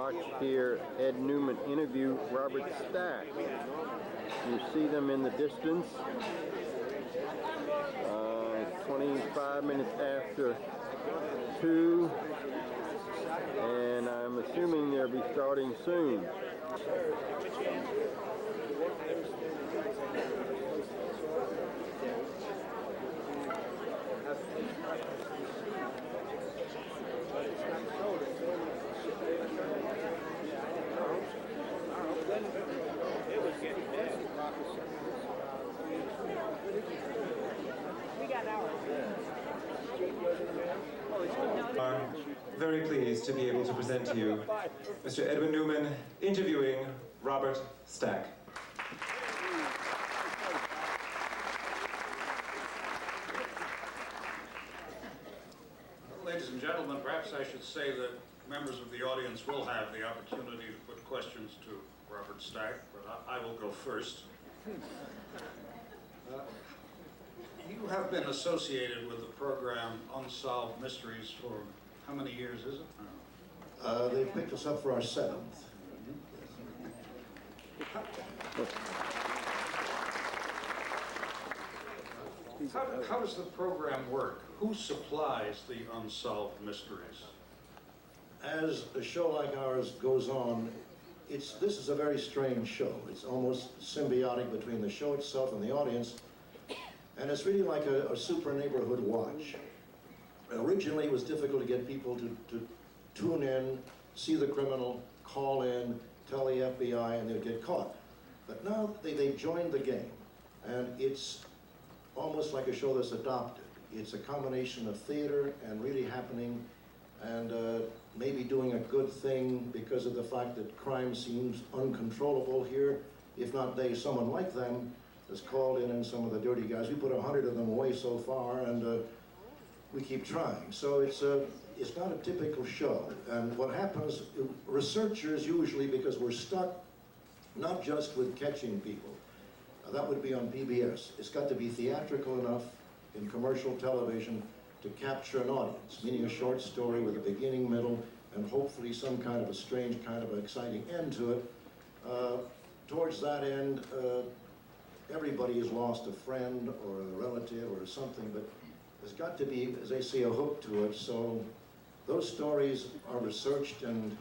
watch here Ed Newman interview Robert Stack. You see them in the distance. 25 minutes after 2, and I'm assuming they'll be starting soon. I'm very pleased to be able to present to you Mr. Edwin Newman interviewing Robert Stack. Ladies and gentlemen, perhaps I should say that members of the audience will have the opportunity to put questions to Robert Stack, but I will go first. You have been associated with the program Unsolved Mysteries for how many years is it? They picked us up for our 7th. How does the program work? Who supplies the Unsolved Mysteries? As a show like ours goes on, this is a very strange show. It's almost symbiotic between the show itself and the audience, and it's really like a super neighborhood watch. Originally, it was difficult to get people to tune in, see the criminal, call in, tell the FBI, and they'd get caught. But now they've joined the game, and it's almost like a show that's adopted. It's a combination of theater and really happening, and maybe doing a good thing because of the fact that crime seems uncontrollable here. If not they, someone like them has called in, and some of the dirty guys. We put 100 of them away so far, and we keep trying. So it's not a typical show. And what happens, researchers usually, because we're stuck not just with catching people, that would be on PBS. It's got to be theatrical enough in commercial television to capture an audience, meaning a short story with a beginning, middle, and hopefully some kind of a strange, kind of exciting end to it. Towards that end, everybody has lost a friend or a relative or something, but there's got to be, as they say, a hook to it. So those stories are researched, and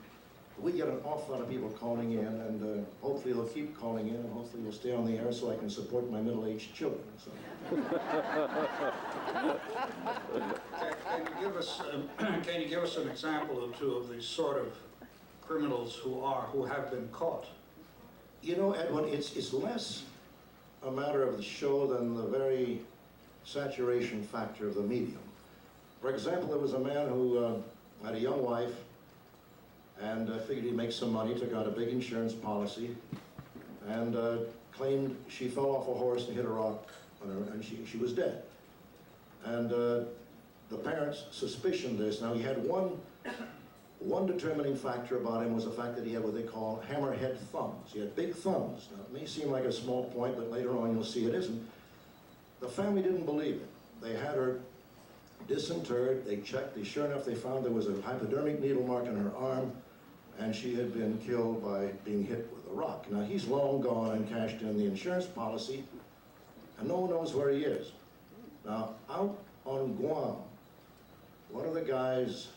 we get an awful lot of people calling in, and hopefully they'll keep calling in, and hopefully we'll stay on the air so I can support my middle-aged children. So. Can you give us an example or two of the sort of criminals who have been caught? You know, Edwin, it's less a matter of the show than the very saturation factor of the medium. For example, there was a man who had a young wife, and figured he'd make some money, took out a big insurance policy, and claimed she fell off a horse and hit a rock, and she was dead. And the parents suspicioned this. Now, he had one determining factor about him was the fact that he had what they call hammerhead thumbs. He had big thumbs. Now, it may seem like a small point, but later on you'll see it isn't. The family didn't believe it. They had her disinterred, they checked, sure enough they found there was a hypodermic needle mark on her arm, and she had been killed by being hit with a rock. Now, he's long gone and cashed in the insurance policy, and no one knows where he is. Now, out on Guam, one of the guys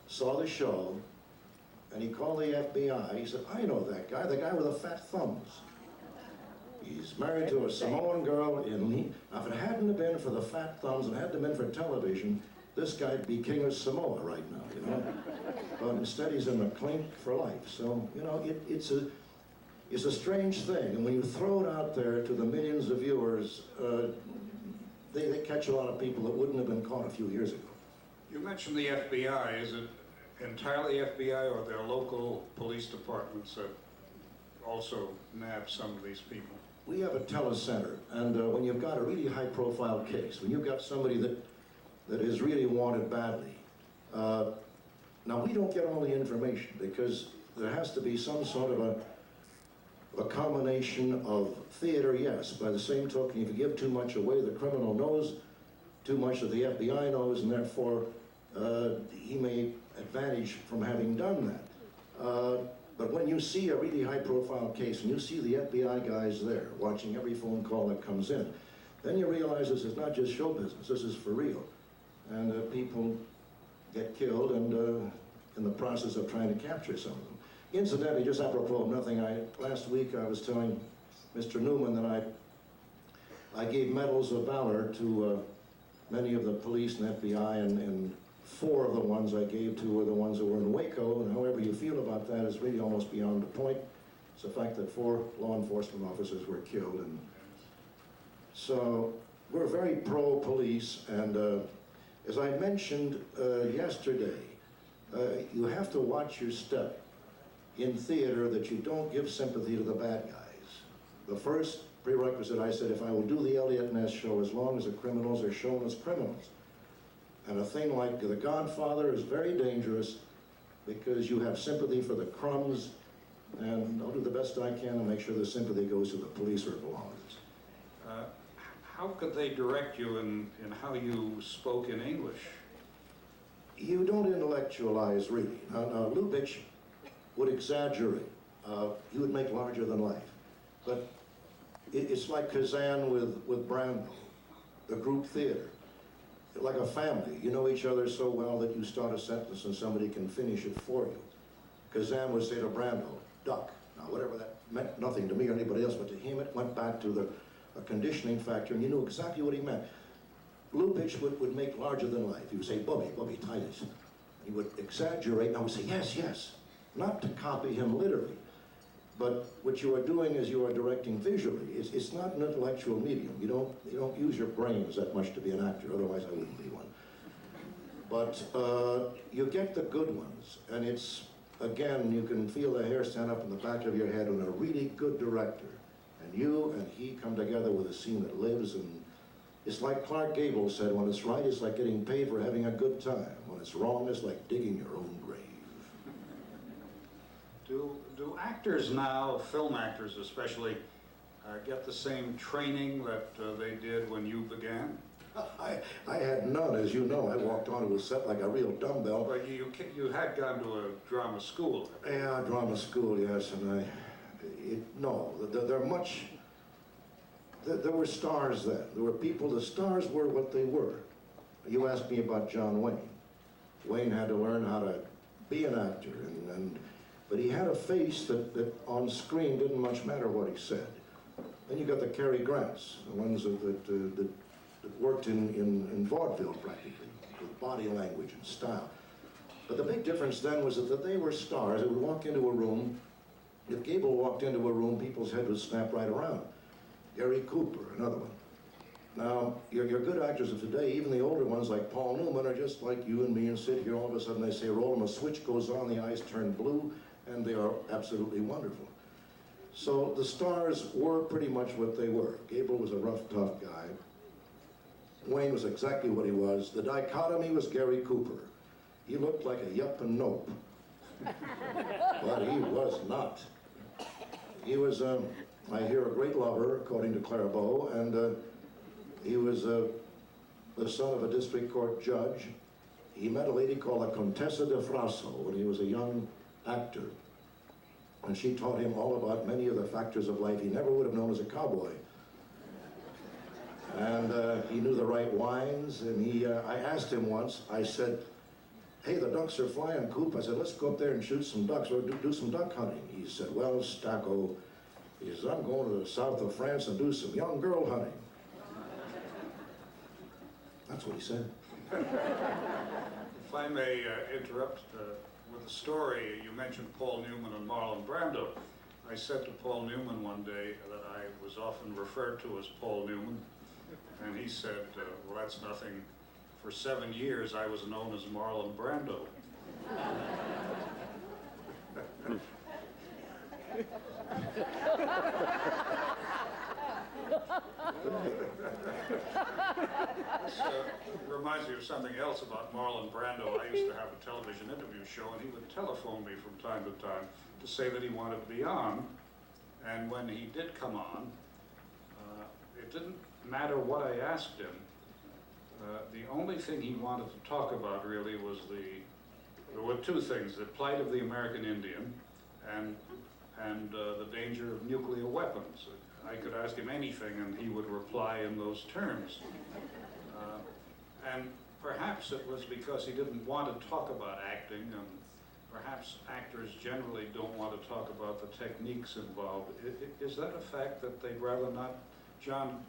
saw the show, and he called the FBI. He said, I know that guy, the guy with the fat thumbs. He's married to a Samoan girl in Lee. Now, if it hadn't have been for the fat thumbs and hadn't have been for television, this guy'd be king of Samoa right now, you know. But instead, he's in a clink for life. So, you know, it's a strange thing. And when you throw it out there to the millions of viewers, they catch a lot of people that wouldn't have been caught a few years ago. You mentioned the FBI. Is it entirely FBI, or there are local police departments that also nab some of these people? We have a telecenter, and when you've got a really high-profile case, when you've got somebody that is really wanted badly, now we don't get all the information because there has to be some sort of a combination of theater, yes. By the same token, if you give too much away, the criminal knows too much that the FBI knows, and therefore he may advantage from having done that. But when you see a really high-profile case and you see the FBI guys there watching every phone call that comes in, then you realize this is not just show business, this is for real. And people get killed and in the process of trying to capture some of them. Incidentally, just apropos of nothing, last week I was telling Mr. Newman that I gave medals of valor to many of the police and FBI, and 4 of the ones I gave to were the ones that were in Waco, and however you feel about that is really almost beyond the point. It's the fact that 4 law enforcement officers were killed, and so we're very pro-police, and as I mentioned yesterday, you have to watch your step in theater that you don't give sympathy to the bad guys. The first prerequisite, I said, if I will do the Elliot Ness show as long as the criminals are shown as criminals. And a thing like The Godfather is very dangerous because you have sympathy for the crumbs, and I'll do the best I can to make sure the sympathy goes to the police where it belongs. How could they direct you in how you spoke in English? You don't intellectualize, really. Now Lubitsch would exaggerate. He would make larger than life. But it's like Kazan with Brando, the group theater. Like a family. You know each other so well that you start a sentence and somebody can finish it for you. Kazan would say to Brando, duck. Now whatever that meant, nothing to me or anybody else, but to him it went back to a conditioning factor, and you knew exactly what he meant. Lubitsch would make larger than life. He would say, Bubby, Titus. He would exaggerate, and I would say, yes, yes. Not to copy him literally, but what you are doing is you are directing visually. It's not an intellectual medium. You don't use your brains that much to be an actor, otherwise I wouldn't be one. But you get the good ones, and it's, again, you can feel the hair stand up in the back of your head when a really good director, and you and he come together with a scene that lives, and it's like Clark Gable said, when it's right, it's like getting paid for having a good time. When it's wrong, it's like digging your own grave. Do actors now, film actors especially, get the same training that they did when you began? I had none, as you know. I walked onto a set like a real dumbbell. But you had gone to a drama school. Yeah, drama school, yes, and no, there were stars then. There were people, the stars were what they were. You asked me about John Wayne. Wayne had to learn how to be an actor, but he had a face that on screen didn't much matter what he said. Then you got the Cary Grants, the ones that worked in vaudeville practically, with body language and style. But the big difference then was that they were stars. They would walk into a room. If Gable walked into a room, people's head would snap right around. Gary Cooper, another one. Now, your good actors of today, even the older ones like Paul Newman, are just like you and me and sit here, all of a sudden they say, roll them, a switch goes on, the eyes turn blue, and they are absolutely wonderful. So the stars were pretty much what they were. Gable was a rough, tough guy. Wayne was exactly what he was. The dichotomy was Gary Cooper. He looked like a yup and nope. But he was not. He was, I hear, a great lover, according to Clairbeau, and he was the son of a district court judge. He met a lady called the Contessa de Frasso when he was a young actor. And she taught him all about many of the factors of life he never would have known as a cowboy. And he knew the right wines, and I asked him once, I said, hey, the ducks are flying, Coop. I said, let's go up there and shoot some ducks or do some duck hunting. He said, well, Stacco, he says, I'm going to the south of France and do some young girl hunting. That's what he said. If I may interrupt with a story, you mentioned Paul Newman and Marlon Brando. I said to Paul Newman one day that I was often referred to as Paul Newman, and he said, well, that's nothing. For 7 years, I was known as Marlon Brando. This reminds me of something else about Marlon Brando. I used to have a television interview show, and he would telephone me from time to time to say that he wanted to be on. And when he did come on, it didn't matter what I asked him. The only thing he wanted to talk about really was the there were two things: the plight of the American Indian, and the danger of nuclear weapons. I could ask him anything, and he would reply in those terms. And perhaps it was because he didn't want to talk about acting, and perhaps actors generally don't want to talk about the techniques involved. Is that a fact that they'd rather not? John,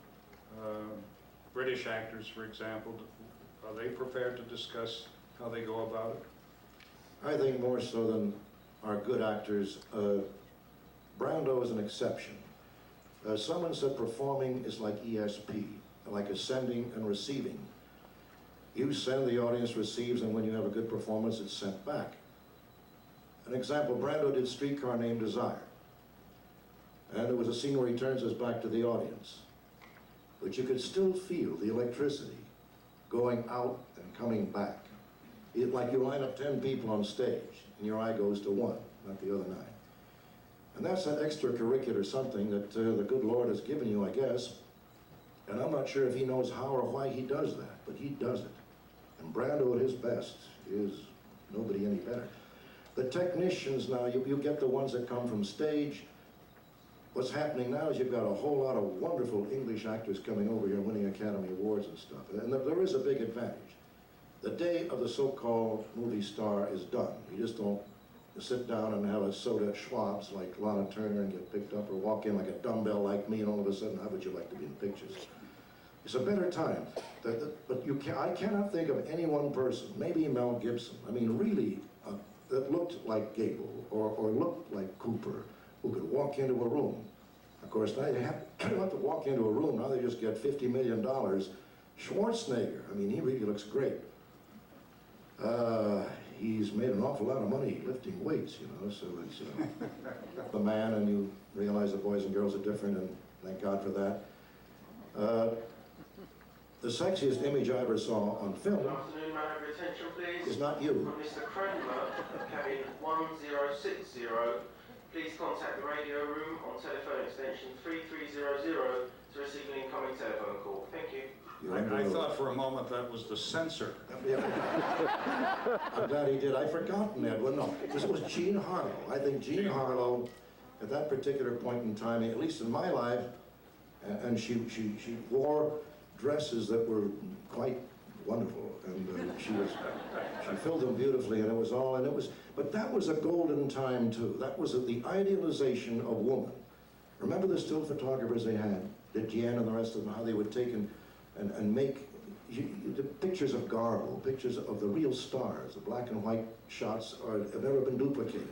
British actors, for example, are they prepared to discuss how they go about it? I think more so than our good actors. Brando is an exception. Someone said performing is like ESP, like ascending and receiving. You send, the audience receives, and when you have a good performance, it's sent back. An example, Brando did Streetcar Named Desire. And it was a scene where he turns his back to the audience. But you could still feel the electricity going out and coming back. Like you line up 10 people on stage, and your eye goes to one, not the other 9. And that's an extracurricular something that the good Lord has given you, I guess. And I'm not sure if he knows how or why he does that, but he does it. And Brando at his best is nobody any better. The technicians now, you get the ones that come from stage. What's happening now is you've got a whole lot of wonderful English actors coming over here winning Academy Awards and stuff. And there is a big advantage. The day of the so-called movie star is done. You just don't sit down and have a soda at Schwab's like Lana Turner and get picked up, or walk in like a dumbbell like me and all of a sudden, how would you like to be in pictures? It's a better time. But I cannot think of any one person, maybe Mel Gibson, I mean really, that looked like Gable or looked like Cooper, who could walk into a room. Of course, now you don't have to walk into a room, now they just get $50 million. Schwarzenegger, I mean, he really looks great. He's made an awful lot of money lifting weights, you know, so he's the man, and you realize that boys and girls are different, and thank God for that. The sexiest image I ever saw on film. Good afternoon, man, your attention please. Is not you. From Mr. Cranmer, cabin 1060. Please contact the radio room on telephone extension 3300 to receive an incoming telephone call. Thank you. I thought for a moment that was the censor. I'm glad he did. I'd forgotten Edwin. No, this was Jean Harlow. I think Jean Harlow, at that particular point in time, at least in my life, and she wore dresses that were quite wonderful, and she filled them beautifully, and it was all, but that was a golden time too. That was the idealization of woman. Remember the still photographers they had, Diane and the rest of them, how they would take and make the pictures of Garbo, pictures of the real stars. The black and white shots have never been duplicated.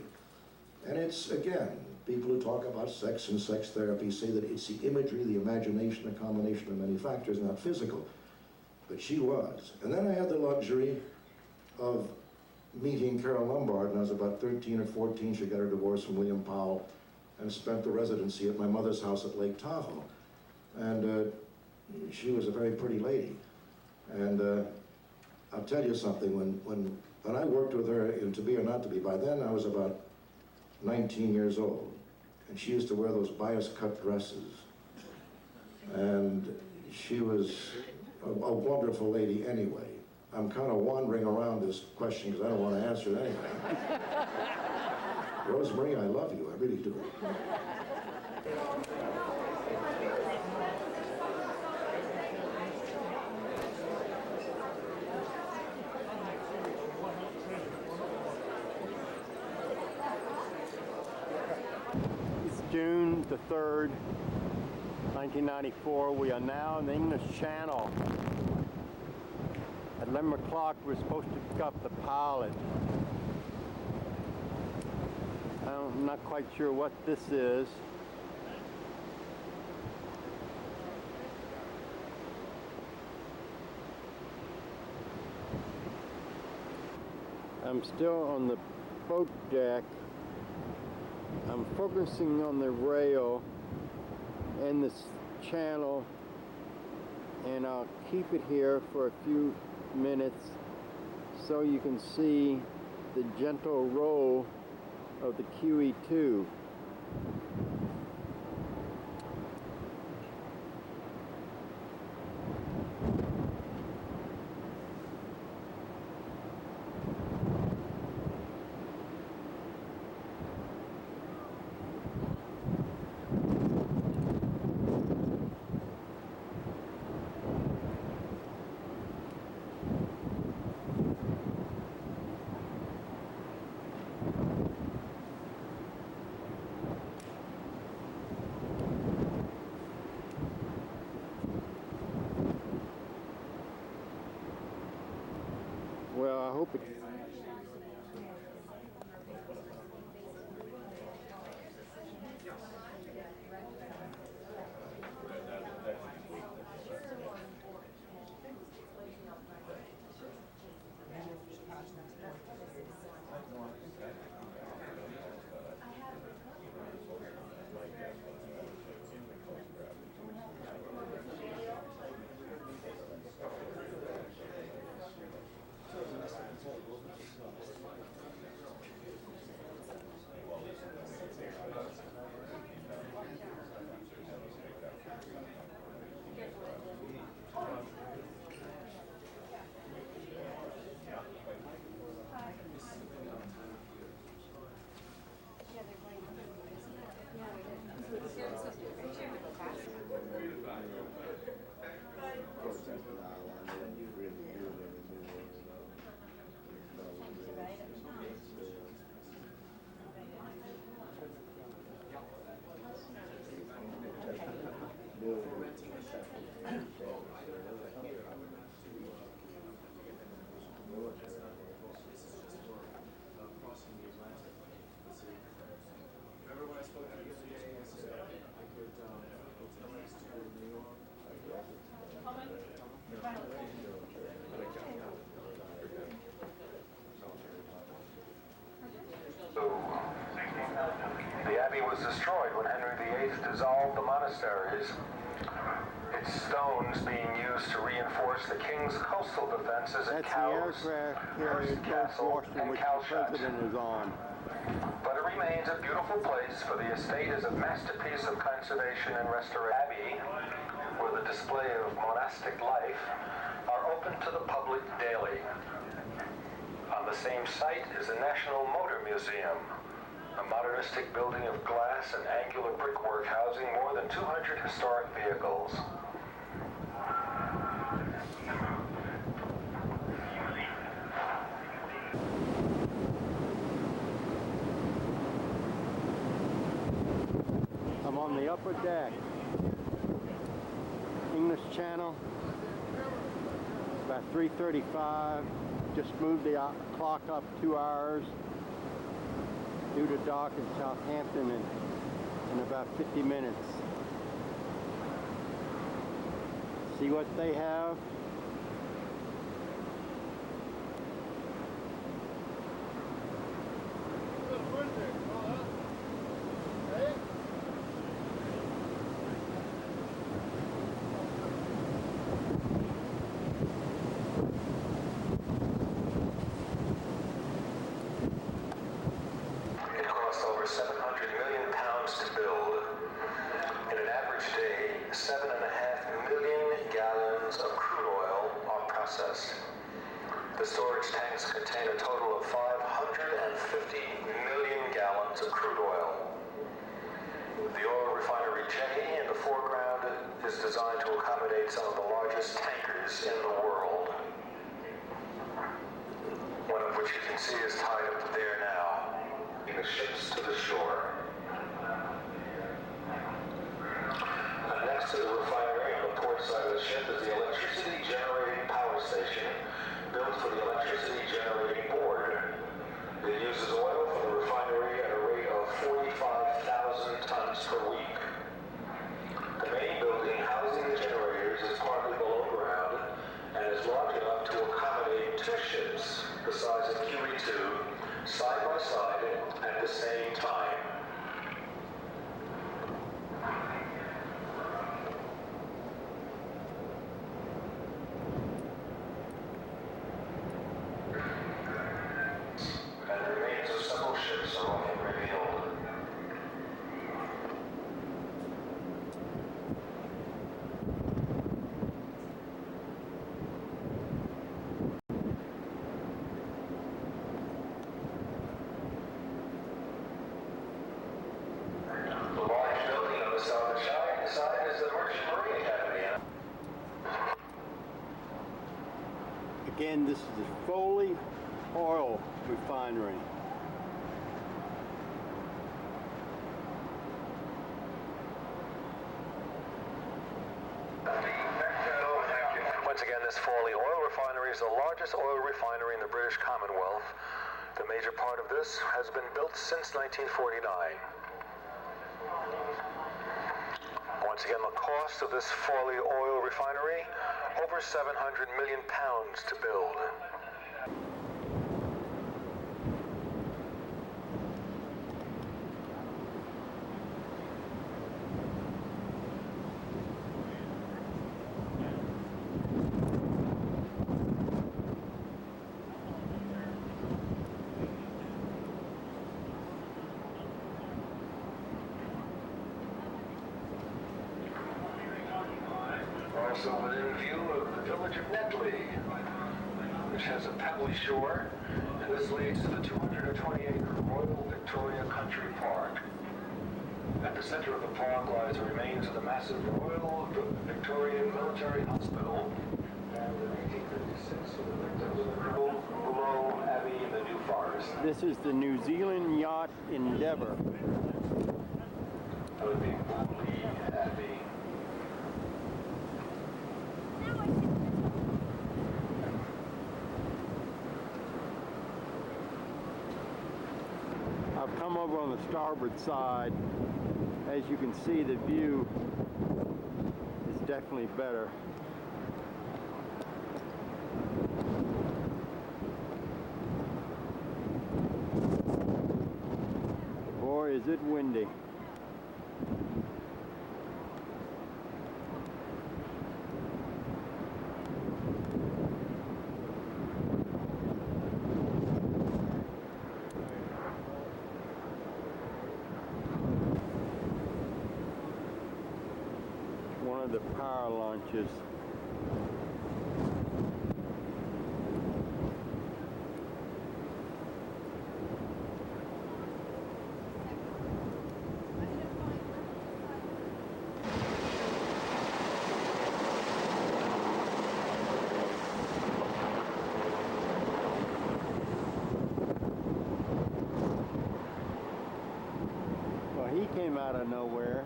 And it's, again, people who talk about sex and sex therapy say that it's the imagery, the imagination, a combination of many factors, not physical. But she was. And then I had the luxury of meeting Carol Lombard when I was about 13 or 14. She got her divorce from William Powell and spent the residency at my mother's house at Lake Tahoe. And she was a very pretty lady. And I'll tell you something, when I worked with her in To Be or Not to Be, by then I was about 19 years old. And she used to wear those bias cut dresses. And she was a wonderful lady anyway. I'm kind of wandering around this question because I don't want to answer it anyway. Rosemary, I love you, I really do. June the 3rd, 1994. We are now in the English Channel. At 11 o'clock, we're supposed to pick up the pilot. I'm not quite sure what this is. I'm still on the boat deck. I'm focusing on the rail and this channel, and I'll keep it here for a few minutes so you can see the gentle roll of the QE2. faith dissolved the monasteries, its stones being used to reinforce the king's coastal defenses at Cowes, That's the aircraft carrier Castle, Washington, and which the Calshut. president is on. But it remains a beautiful place, for the estate is a masterpiece of conservation and restoration. Abbey, where the display of monastic life are open to the public daily. On the same site is the National Motor Museum, a modernistic building of glass and angular brickwork housing more than 200 historic vehicles. I'm on the upper deck. English Channel. About 3:35. Just moved the clock up 2 hours due to dock in Southampton in about 50 minutes. See what they have? Over 700 million pounds to build. In an average day, 7.5 million gallons of crude oil are processed. The storage tanks contain a total of 550 million gallons of crude oil. The oil refinery jetty in the foreground is designed to accommodate some of the largest tankers in the world. One of which you can see is tied up there now. The ships to the shore. Next to the refinery on the port side of the ship is the electricity generating power station built for the electricity generating board. It uses oil from the refinery at a rate of 45,000 tons per week. The main building housing the generators is partly below ground and is large enough to accommodate 2 ships the size of QE2 side by side at the same time. And the remains of several ships are often revealed. Again, this is the Foley Oil Refinery. Once again, this Foley Oil Refinery is the largest oil refinery in the British Commonwealth. The major part of this has been built since 1949. Once again, the cost of this Foley Oil Refinery, over 700 million pounds to build. Also within view of the village of Netley, which has a pebbly shore, and this leads to the 220-acre Royal Victoria Country Park. At the center of the park lies the remains of the massive Royal Victorian Military Hospital, and in 1856 with the victims of the below Abbey in the New Forest. This is the New Zealand yacht Endeavour. That would be Bullee Abbey. I've come over on the starboard side. As you can see, the view is definitely better. Boy, is it windy. of the power launches. Well, he came out of nowhere.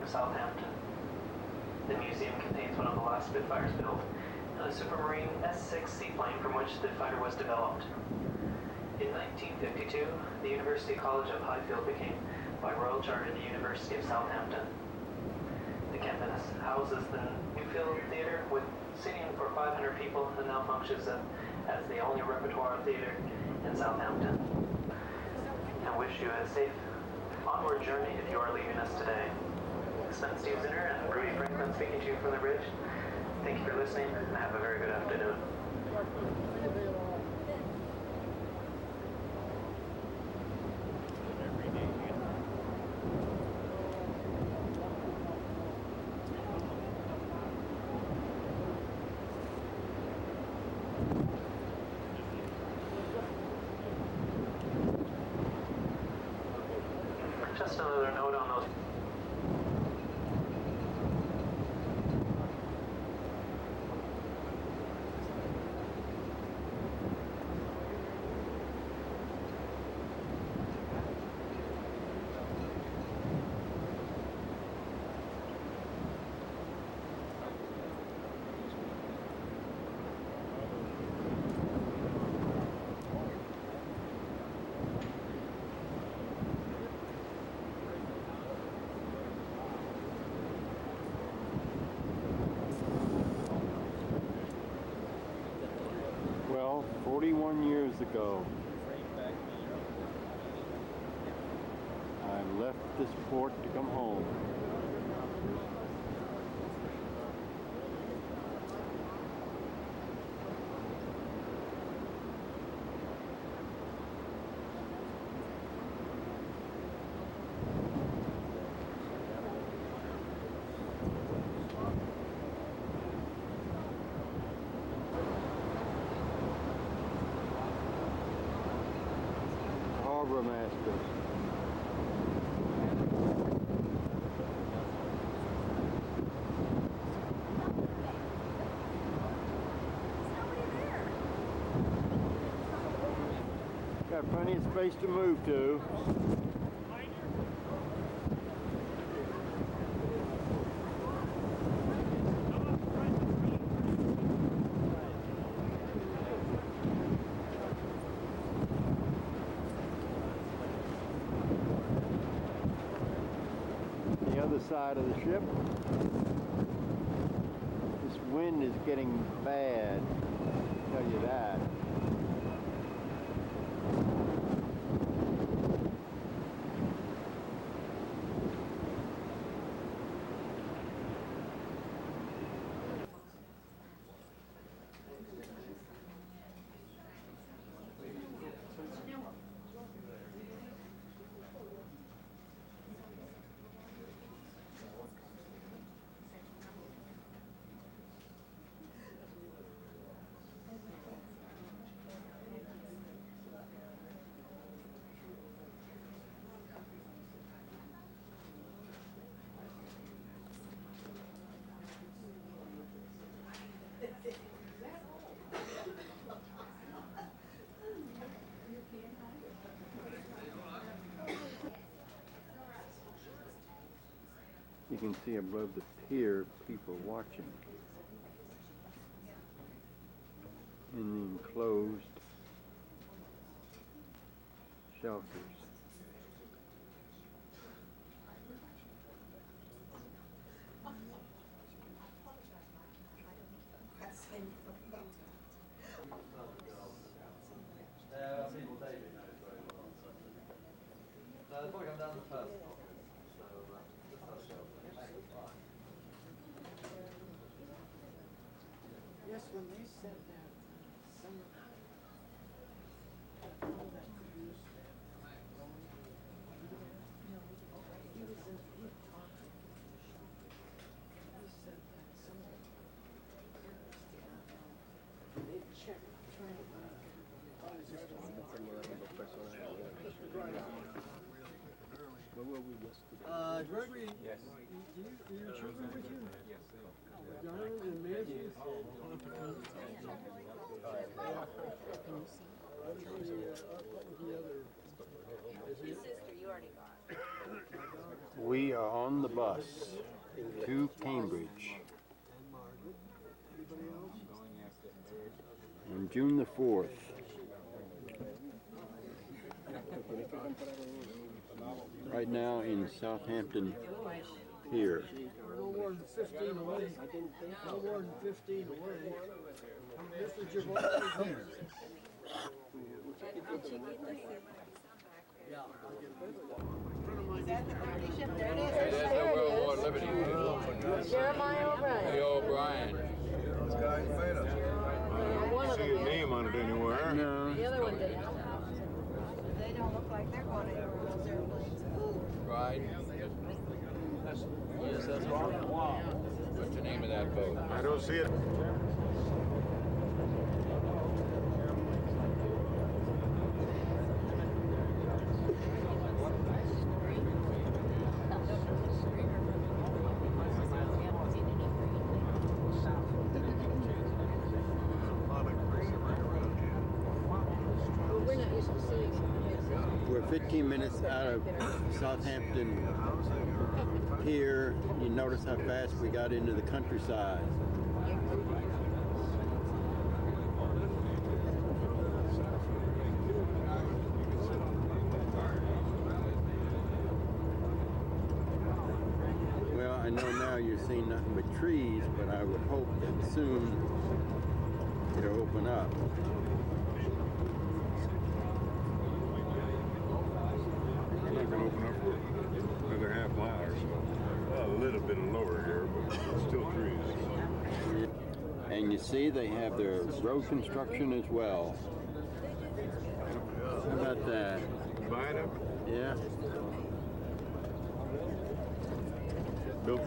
Southampton. The museum contains one of the last Spitfires built, and a Supermarine S-6 seaplane from which the fighter was developed. In 1952, the University College of Highfield became, by royal charter, the University of Southampton. The campus houses the Newfield Theatre with seating for 500 people and now functions as the only repertoire theatre in Southampton. And wish you a safe onward journey if you are leaving us today. This has been Steve Zinner and Rudy Franklin speaking to you from the bridge. Thank you for listening and have a very good afternoon. Just another note on those. Well, 41 years ago, I left this port to come home. Harbor master. Got plenty of space to move to. The other side of the ship, this wind is getting bad, I'll tell you that. You can see above the pier people watching in the enclosed shelters. They'll probably come down the first. So, Yes, when they said that, some of that produced that he was in, he talked to the shop. He said that some of the parents did not know. They checked, trying to find Gregory, yes. Do your children with you? Yes. Donald and Nancy? We are on the bus to Cambridge on June the 4th. Right now in Southampton Pier. No more than 15 away. No more than 15 away. Mr. Javon is here. Is that the company ship? There it is. There it is. Jeremiah O'Brien. Hey, O'Brien. One of See them your did. name on it anywhere. No. The other one didn't. They don't look like they're going anywhere with those airplanes. Right. Yes, that's right. Wow. What's the name of that boat? I don't see it. We're not used to seeing it. We're 15 minutes out of Southampton Pier. You notice how fast we got into the countryside. Well, I know now you're seeing nothing but trees, but I would hope that soon it'll open up. I'm not going to open up for another half mile or so. Well, a little bit lower here, but still trees. And you see they have their road construction as well. How about that? Buying it? Yeah. Built.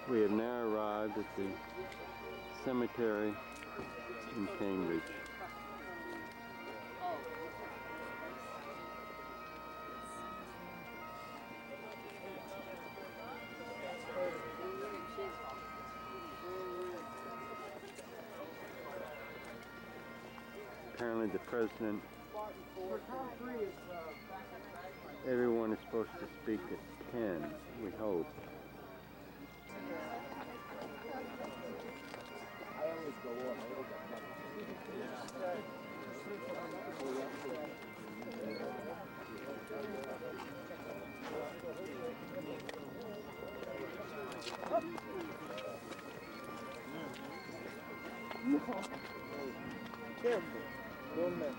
We have now arrived at the cemetery in Cambridge. Apparently the president, everyone is supposed to speak at 10, we hope. Careful. Don't mess.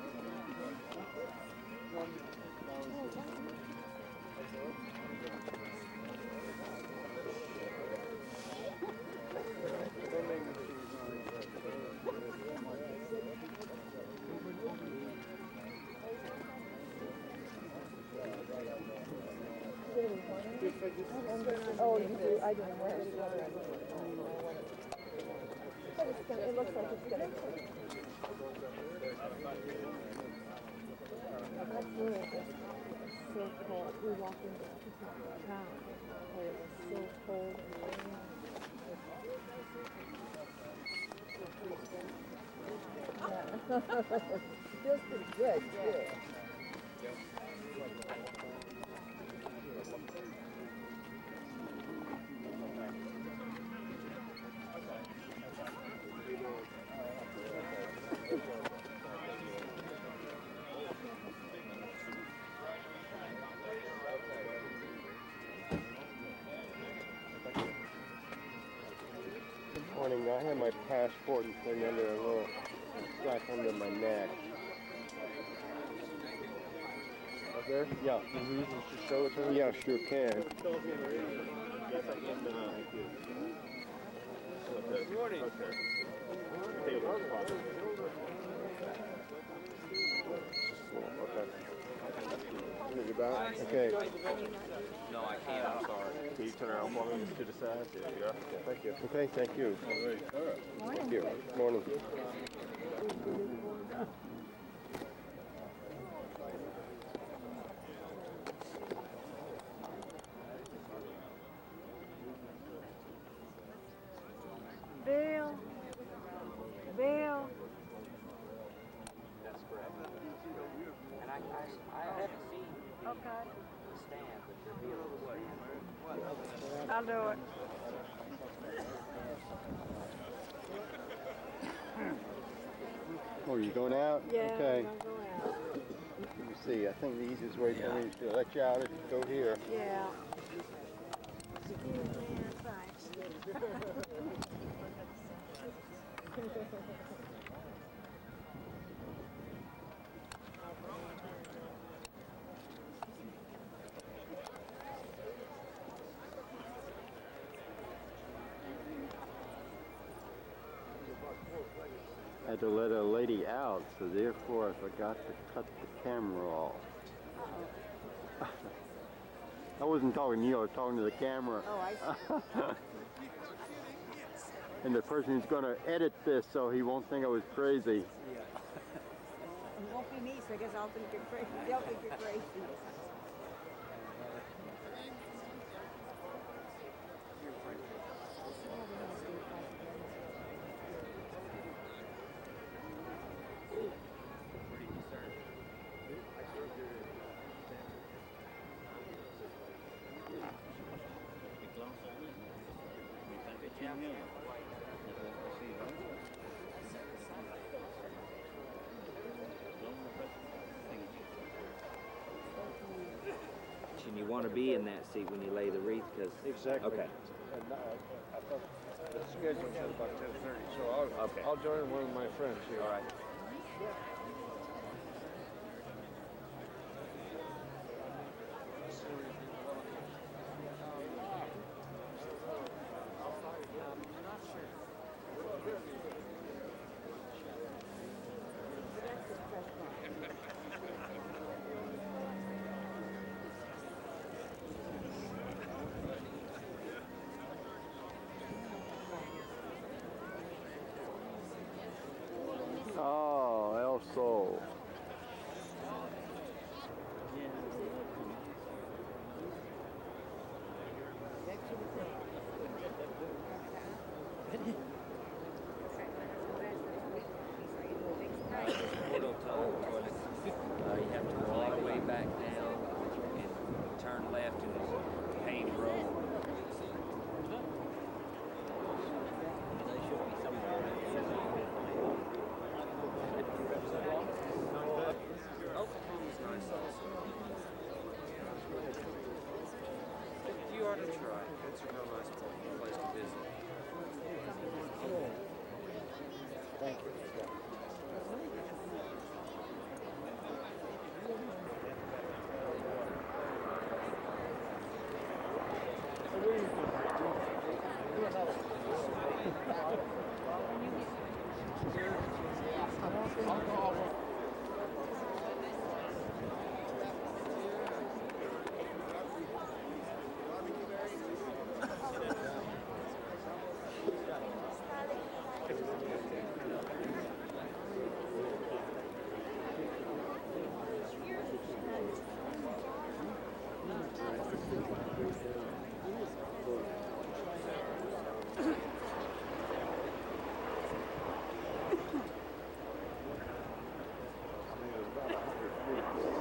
Oh, you do? I don't know. But it's gonna, it looks like it's gonna. That's really just so cold. We walked into town where it was so cold and rainy. Yeah. Feels pretty good, too. Morning, I have my passport and thing under a little strap under my neck. There? Yeah. Just show it to me? Yeah, sure can. Good morning. Okay. Okay. Your back? Okay. No, I can't. I'm sorry. Can you turn around for me to the side? Yeah. Okay, thank you. Okay, thank you. All right. Thank you. Morning. Bill. Bill. That's correct. And I haven't seen Okay. the stand, but there'll be a little stand. I'll do it. Oh, you going out? Yeah, Okay. I'm gonna go out. Let me see. I think the easiest way for me to let you out is to go here. Yeah. Excuse me, thanks. I had to let a lady out, so therefore I forgot to cut the camera off. I wasn't talking to you, I was talking to the camera. Oh, I see. And the person who's going to edit this so he won't think I was crazy. It won't be me, so I guess I'll think you're crazy. They'll think you're crazy. And you want to be in that seat when you lay the wreath, because Exactly. Okay. And I thought the schedule said about 10:30, so I'll join one of my friends here. All right. Oh, El Sol. Portal tunnel toilet. You have to go all the way back down and turn left in this paved road. They should be somewhere. You ought to try. It's a real nice place to visit. Thank you.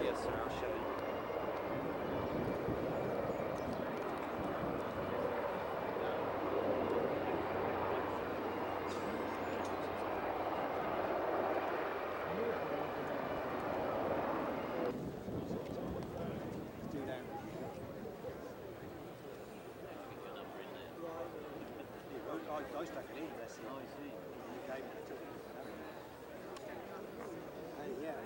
Yes, sir. I'll show you. I stuck it in, that's the IC. You gave it to him. Yeah.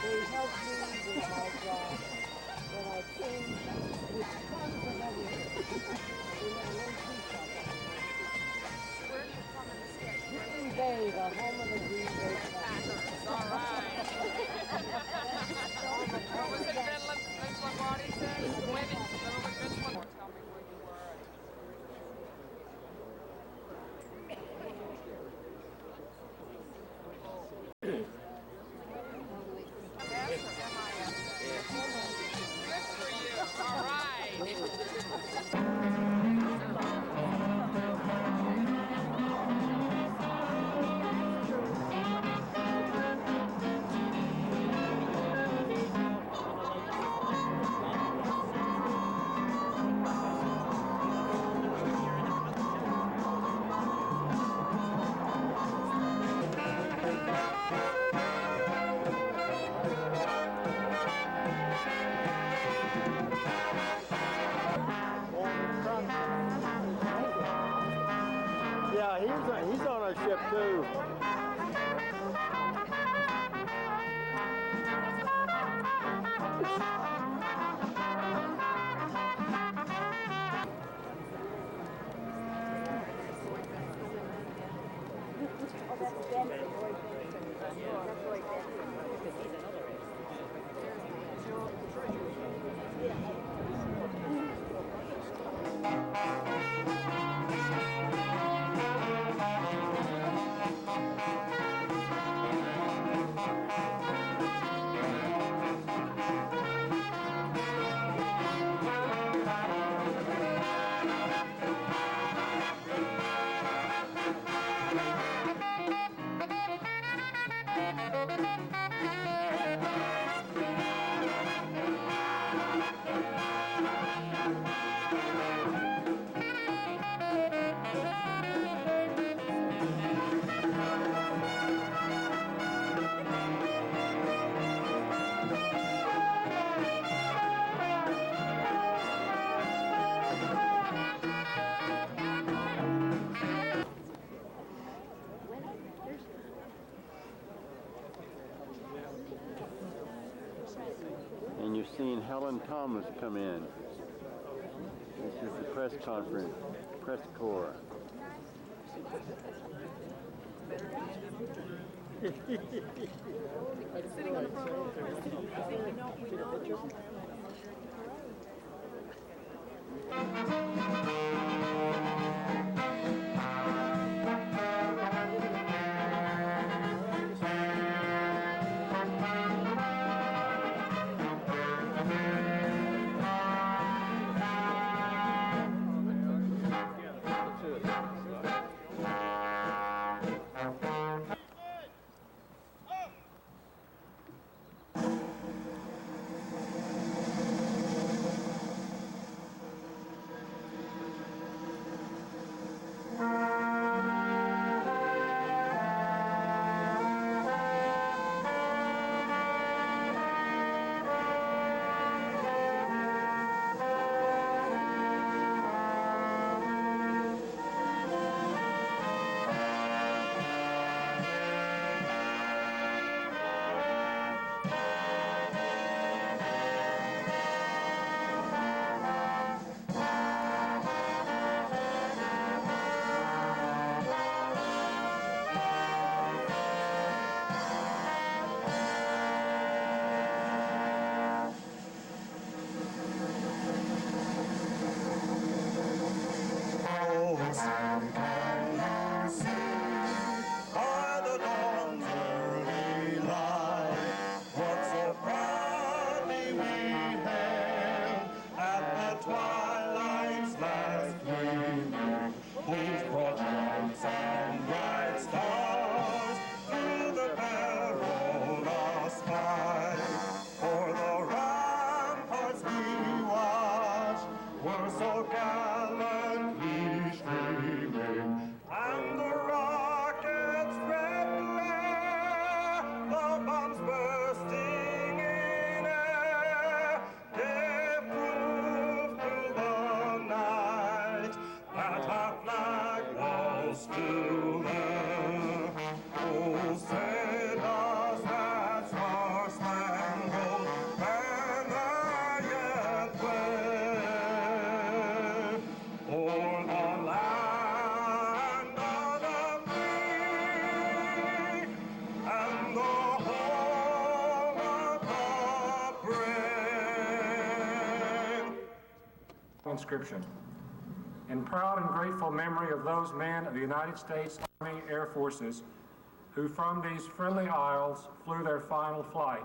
They helped me with my job when I changed with tons of money in my own tea shop. Where do you come in the sketch? Green Bay, the home of the Green Bay Packers. All right. What was it Vince Lombardi said? Women, remember what Vince Lombardi tell me where you were? Good for you. All right. Yeah, he's on our ship too. Oh, that's Ben. That's Roy Ben. John Thomas come in. This is the press conference, press corps. Sitting on the front row. Inscription. In proud and grateful memory of those men of the United States Army Air Forces who from these friendly isles flew their final flight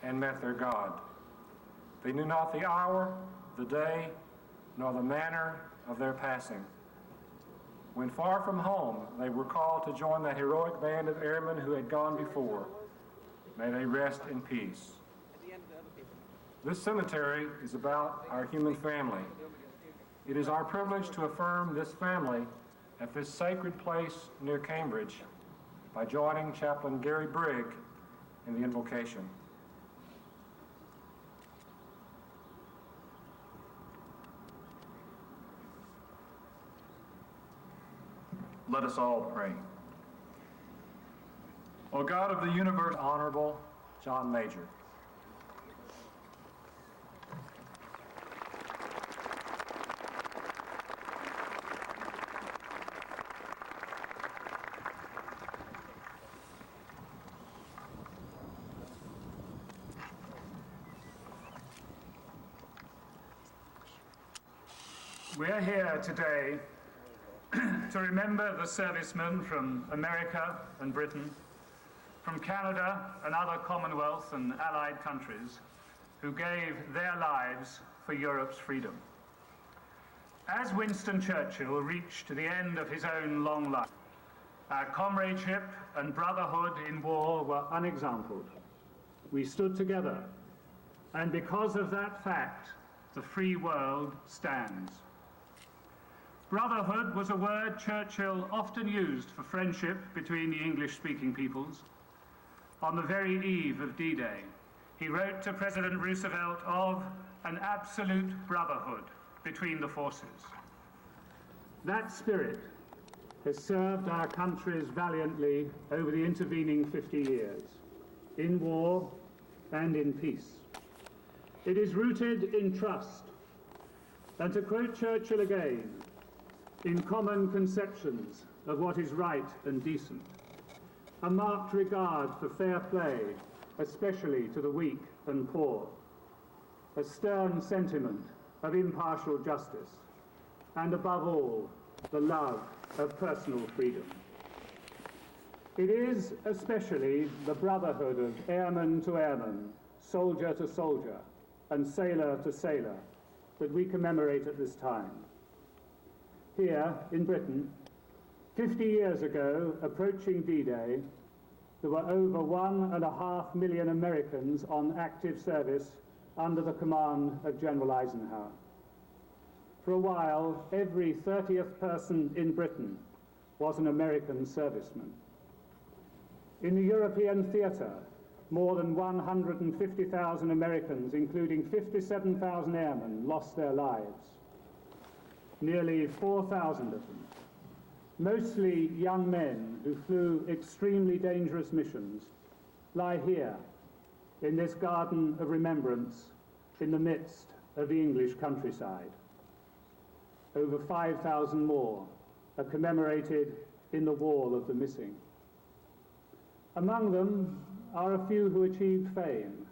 and met their God. They knew not the hour, the day, nor the manner of their passing. When far from home, they were called to join the heroic band of airmen who had gone before. May they rest in peace. This cemetery is about our human family. It is our privilege to affirm this family at this sacred place near Cambridge by joining Chaplain Gary Brigg in the invocation. Let us all pray. O God of the universe, Honorable John Major. We are here today to remember the servicemen from America and Britain, from Canada and other Commonwealth and Allied countries who gave their lives for Europe's freedom. As Winston Churchill reached the end of his own long life, our comradeship and brotherhood in war were unexampled. We stood together, and because of that fact, the free world stands. Brotherhood was a word Churchill often used for friendship between the English-speaking peoples. On the very eve of D-Day, he wrote to President Roosevelt of an absolute brotherhood between the forces. That spirit has served our countries valiantly over the intervening 50 years, in war and in peace. It is rooted in trust, and to quote Churchill again, in common conceptions of what is right and decent, a marked regard for fair play, especially to the weak and poor, a stern sentiment of impartial justice, and above all, the love of personal freedom. It is especially the brotherhood of airman to airman, soldier to soldier, and sailor to sailor that we commemorate at this time. Here in Britain, 50 years ago, approaching D-Day, there were over 1.5 million Americans on active service under the command of General Eisenhower. For a while, every 30th person in Britain was an American serviceman. In the European theatre, more than 150,000 Americans, including 57,000 airmen, lost their lives. Nearly 4,000 of them, mostly young men who flew extremely dangerous missions, lie here in this garden of remembrance in the midst of the English countryside. Over 5,000 more are commemorated in the Wall of the Missing. Among them are a few who achieved fame,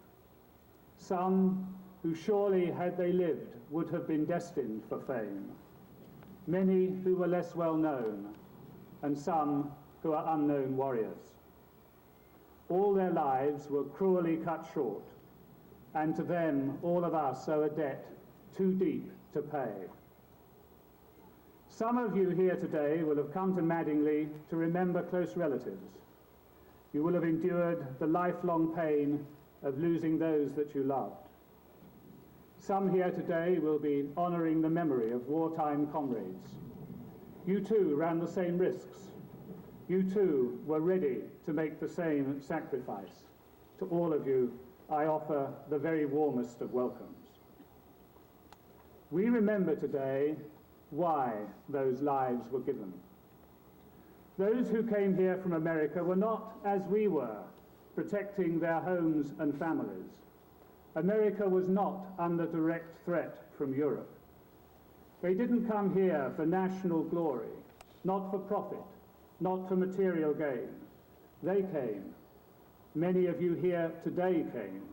some who surely, had they lived, would have been destined for fame, many who were less well known, and some who are unknown warriors. All their lives were cruelly cut short, and to them all of us owe a debt too deep to pay. Some of you here today will have come to Madingley to remember close relatives. You will have endured the lifelong pain of losing those that you loved. Some here today will be honouring the memory of wartime comrades. You too ran the same risks. You too were ready to make the same sacrifice. To all of you, I offer the very warmest of welcomes. We remember today why those lives were given. Those who came here from America were not, as we were, protecting their homes and families. America was not under direct threat from Europe. They didn't come here for national glory, not for profit, not for material gain. They came, many of you here today came,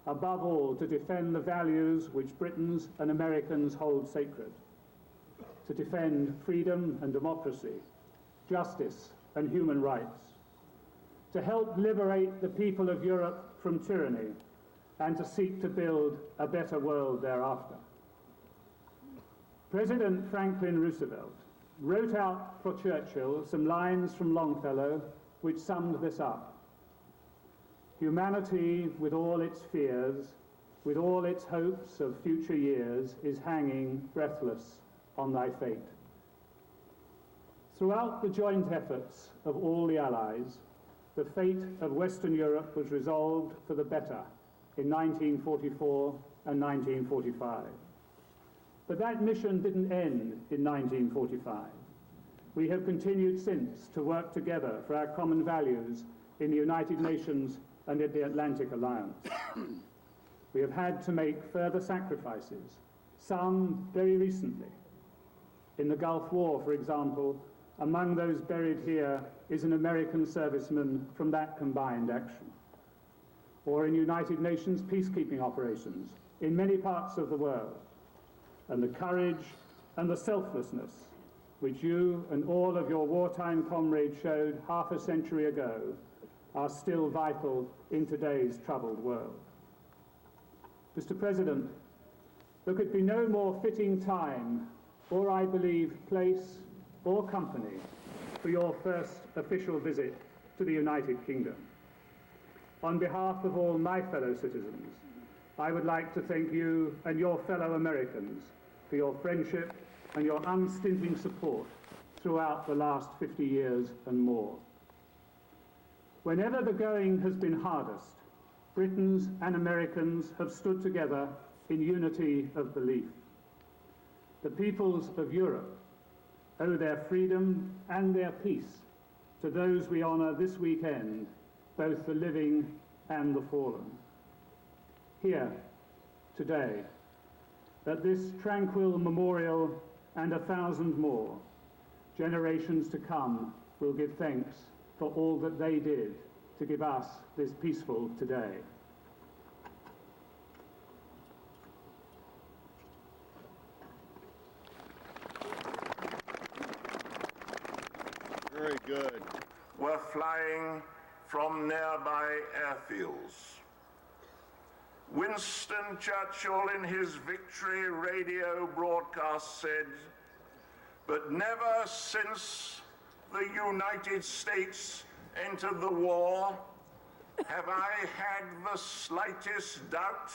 above all to defend the values which Britons and Americans hold sacred, to defend freedom and democracy, justice and human rights, to help liberate the people of Europe from tyranny, and to seek to build a better world thereafter. President Franklin Roosevelt wrote out for Churchill some lines from Longfellow which summed this up. Humanity, with all its fears, with all its hopes of future years, is hanging breathless on thy fate. Throughout the joint efforts of all the Allies, the fate of Western Europe was resolved for the better in 1944 and 1945. But that mission didn't end in 1945. We have continued since to work together for our common values in the United Nations and in the Atlantic Alliance. We have had to make further sacrifices, some very recently. In the Gulf War, for example, among those buried here is an American serviceman from that combined action. Or in United Nations peacekeeping operations in many parts of the world. And the courage and the selflessness which you and all of your wartime comrades showed half a century ago are still vital in today's troubled world. Mr. President, there could be no more fitting time, or I believe place, or company for your first official visit to the United Kingdom. On behalf of all my fellow citizens, I would like to thank you and your fellow Americans for your friendship and your unstinting support throughout the last 50 years and more. Whenever the going has been hardest, Britons and Americans have stood together in unity of belief. The peoples of Europe owe their freedom and their peace to those we honour this weekend, both the living and the fallen. Here, today, that this tranquil memorial and 1,000 more generations to come will give thanks for all that they did to give us this peaceful today. Very good. Were flying from nearby airfields. Winston Churchill in his victory radio broadcast said, "But never since the United States entered the war have I had the slightest doubt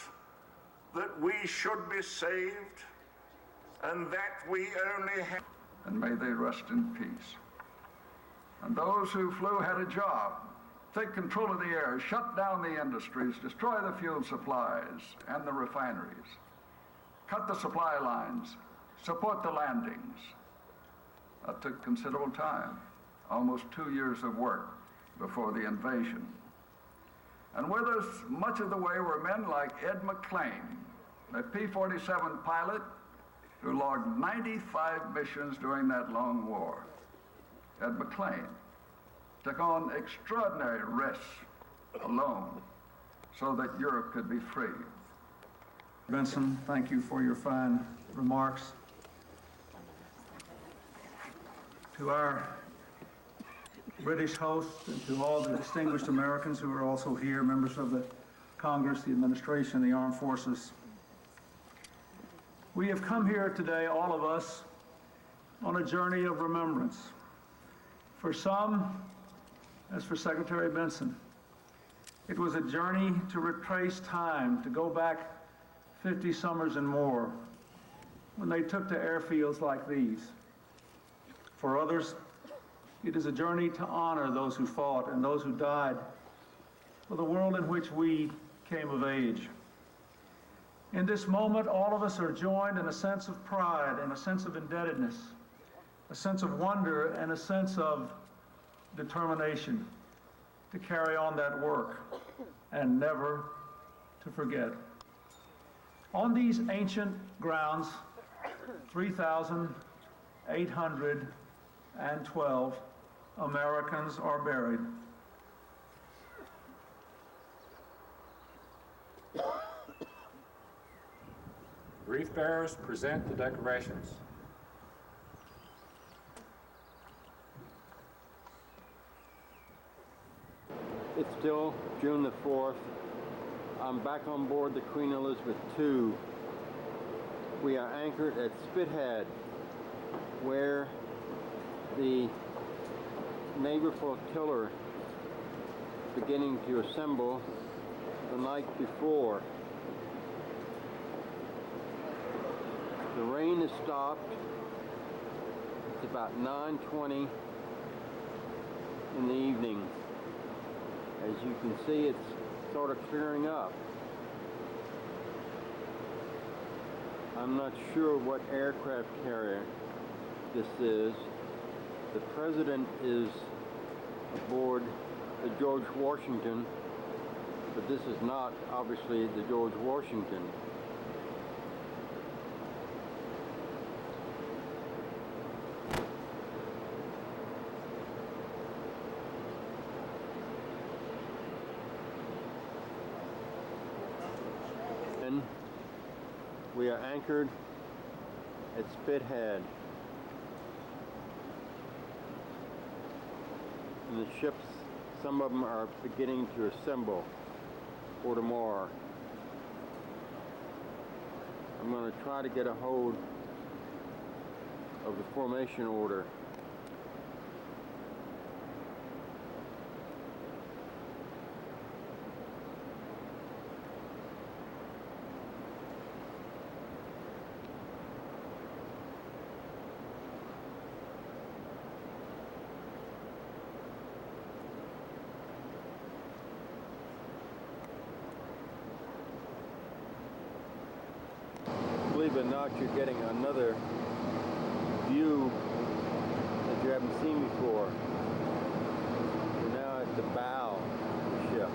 that we should be saved and that we only have..." And may they rest in peace. And those who flew had a job. Take control of the air, shut down the industries, destroy the fuel supplies and the refineries, cut the supply lines, support the landings. That took considerable time, almost 2 years of work before the invasion. And with us much of the way were men like Ed McClain, a P-47 pilot who logged 95 missions during that long war. Ed McClain took on extraordinary risks alone so that Europe could be free. Benson, thank you for your fine remarks. To our British hosts and to all the distinguished Americans who are also here, members of the Congress, the administration, the armed forces, we have come here today, all of us, on a journey of remembrance. For some, as for Secretary Benson, it was a journey to retrace time, to go back 50 summers and more, when they took to airfields like these. For others, it is a journey to honor those who fought and those who died for the world in which we came of age. In this moment, all of us are joined in a sense of pride and a sense of indebtedness, a sense of wonder and a sense of determination to carry on that work and never to forget. On these ancient grounds, 3,812 Americans are buried. Wreath bearers present the decorations. It's still June the 4th. I'm back on board the Queen Elizabeth II. We are anchored at Spithead, where the naval flotilla beginning to assemble the night before. The rain has stopped. It's about 9:20 in the evening. As you can see, it's sort of clearing up. I'm not sure what aircraft carrier this is. The president is aboard the George Washington, but this is not obviously the George Washington. We are anchored at Spithead. And the ships, some of them are beginning to assemble for tomorrow. I'm going to try to get a hold of the formation order. Believe it or not, you're getting another view that you haven't seen before. We're now at the bow of the ship.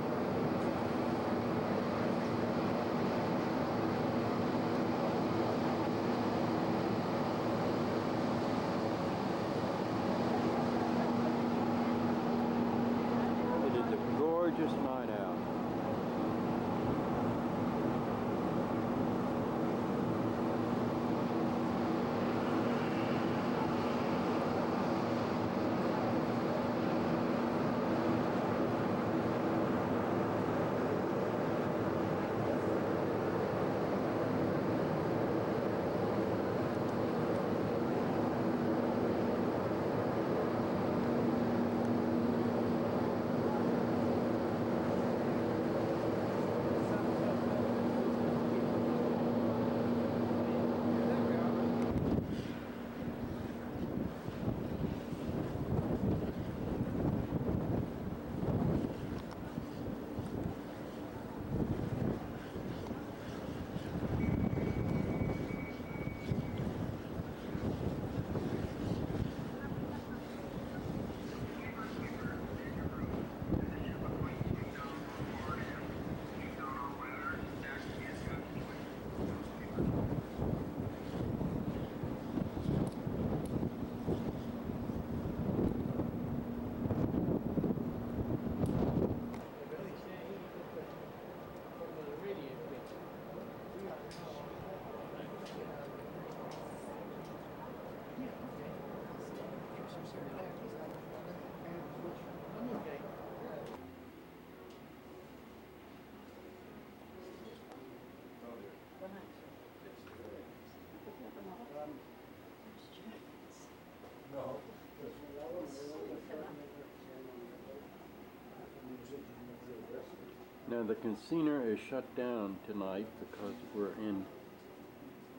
Now the casino is shut down tonight because we're in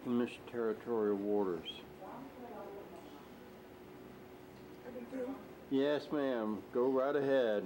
English territorial waters. Yes, ma'am. Go right ahead.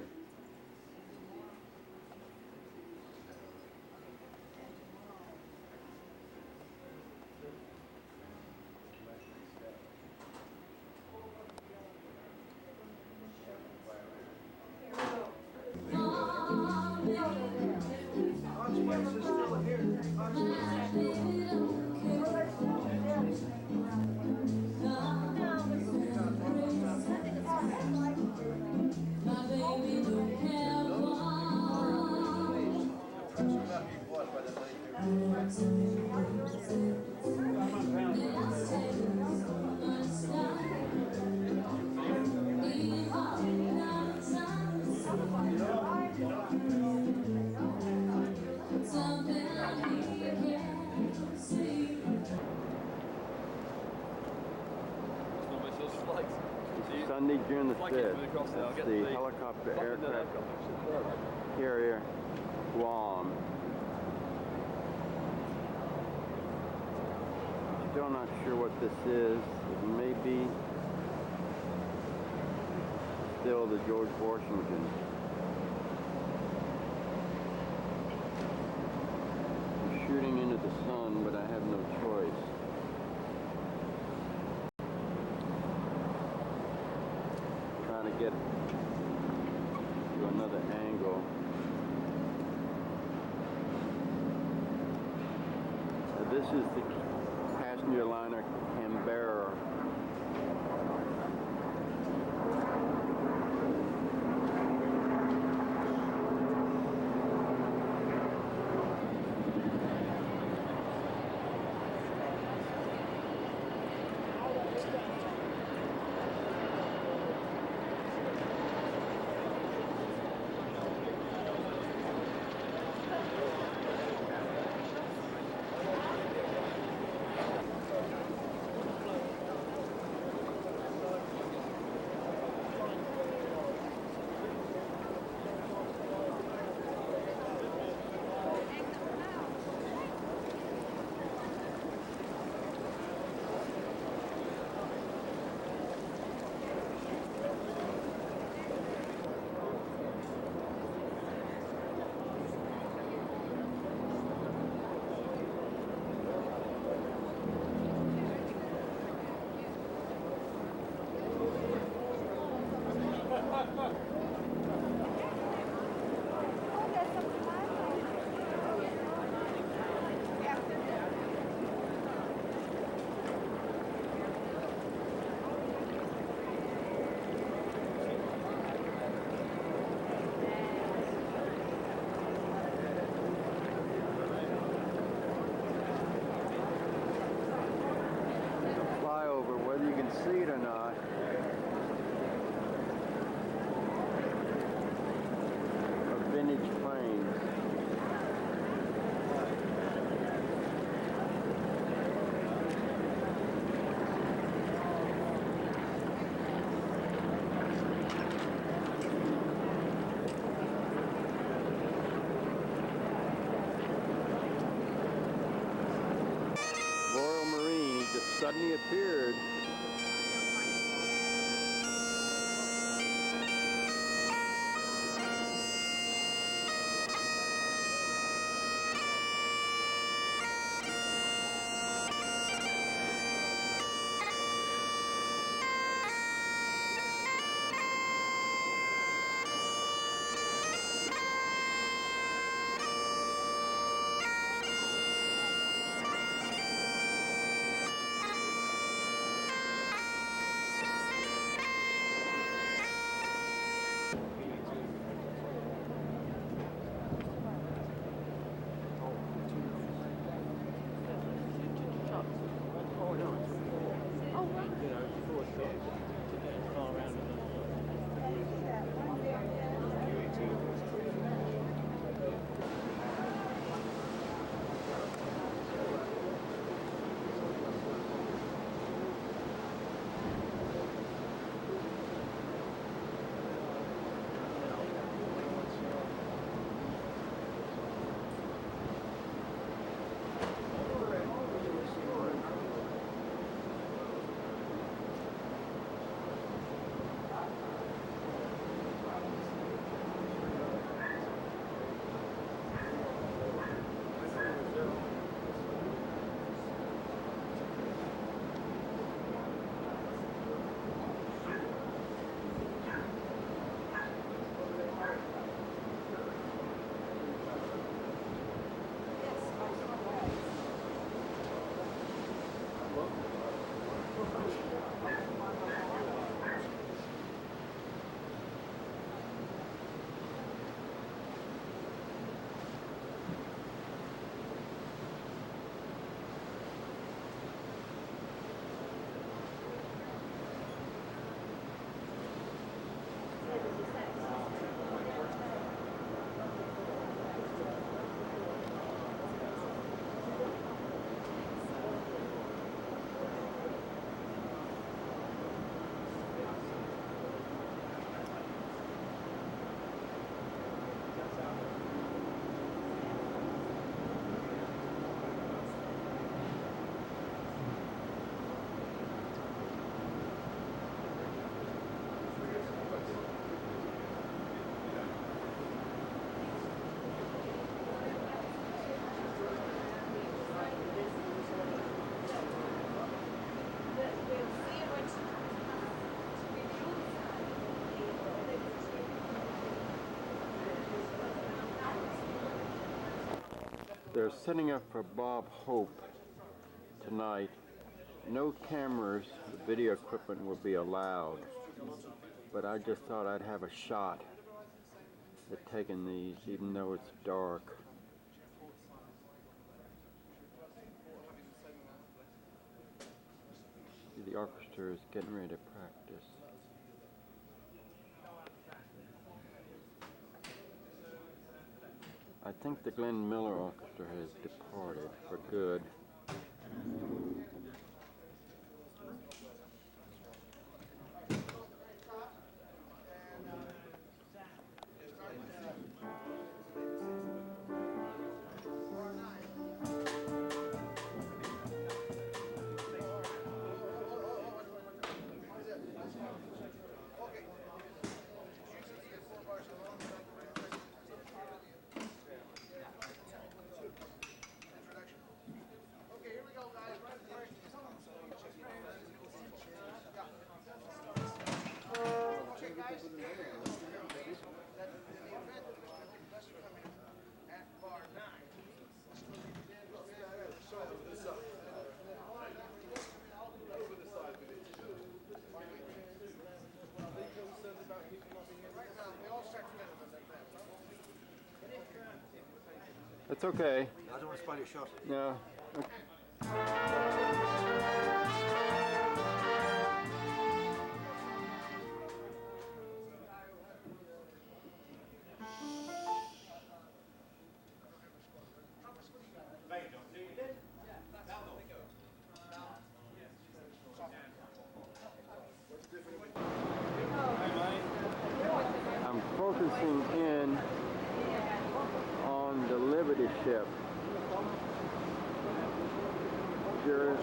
Sunday, June the 5th. That's the helicopter aircraft carrier Guam. Still not sure what this is. It may be still the George Washington. I'm shooting into the sun, but I have no choice. Trying to get to another angle. This is the passenger liner Canberra. Flyover, whether you can see it or not. Of vintage planes. Royal Marine, he just suddenly appeared. They're setting up for Bob Hope tonight. No cameras, video equipment will be allowed, but I just thought I'd have a shot at taking these, even though it's dark. The orchestra is getting ready to practice. I think the Glenn Miller Orchestra has departed for good. It's okay. I don't want to spoil your shot. No. I'm focusing in on the Liberty ship.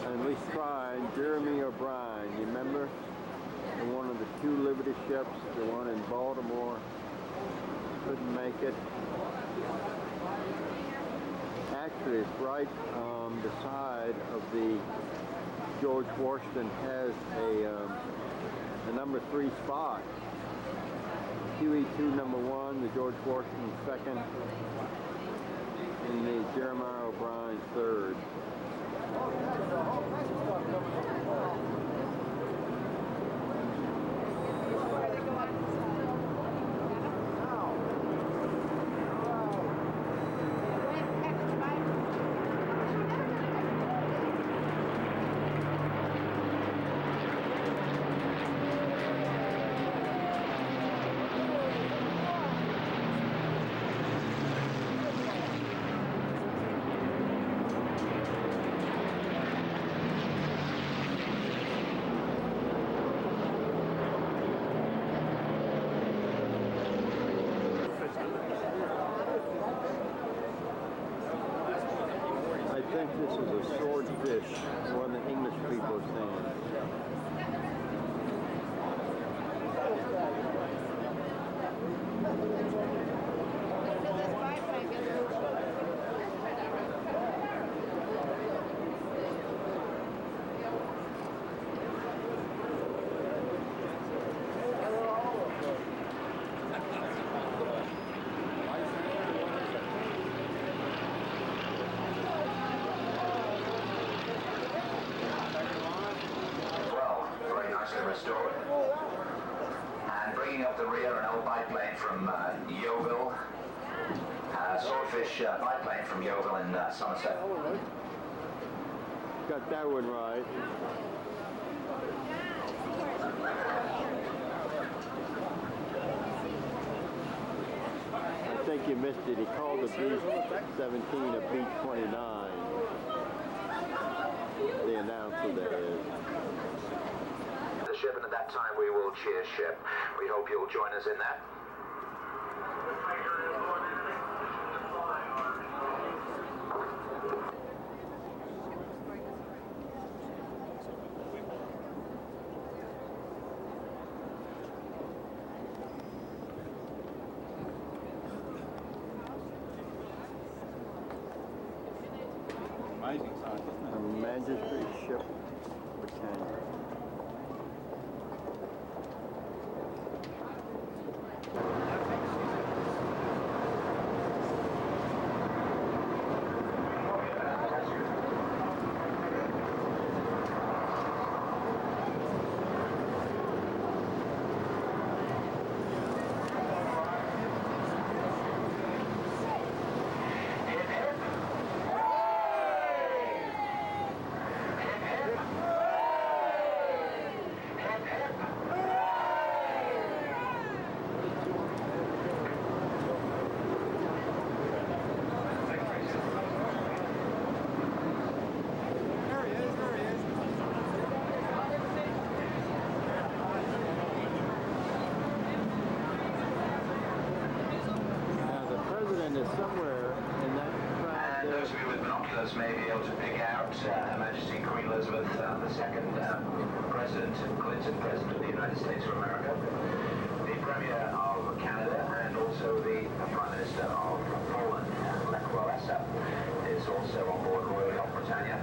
At least tried, Jeremy O'Brien, you remember? One of the two Liberty ships, the one in Baltimore, couldn't make it. Actually, it's right on the side of the George Washington has a number 3 spot. QE2 number 1, the George Washington 2nd, and the Jeremiah O'Brien 3rd. I think this is a swordfish, one the English people are saying. Restored. And bringing up the rear, an old biplane from Yeovil. Swordfish biplane from Yeovil in Somerset. Got that one right. I think you missed it. He called the B-17 a B-29. The announcer, that is. Ship, and at that time we will cheer ship. We hope you'll join us in that. Amazing size, isn't it? A magistrate ship, Britannia. somewhere in that crowd And there. those of you with binoculars may be able to pick out Her Majesty Queen Elizabeth II, President Clinton, President of the United States of America, the Premier of Canada, and also the Prime Minister of Poland, Lech Walesa, is also on board Royal Yacht Britannia.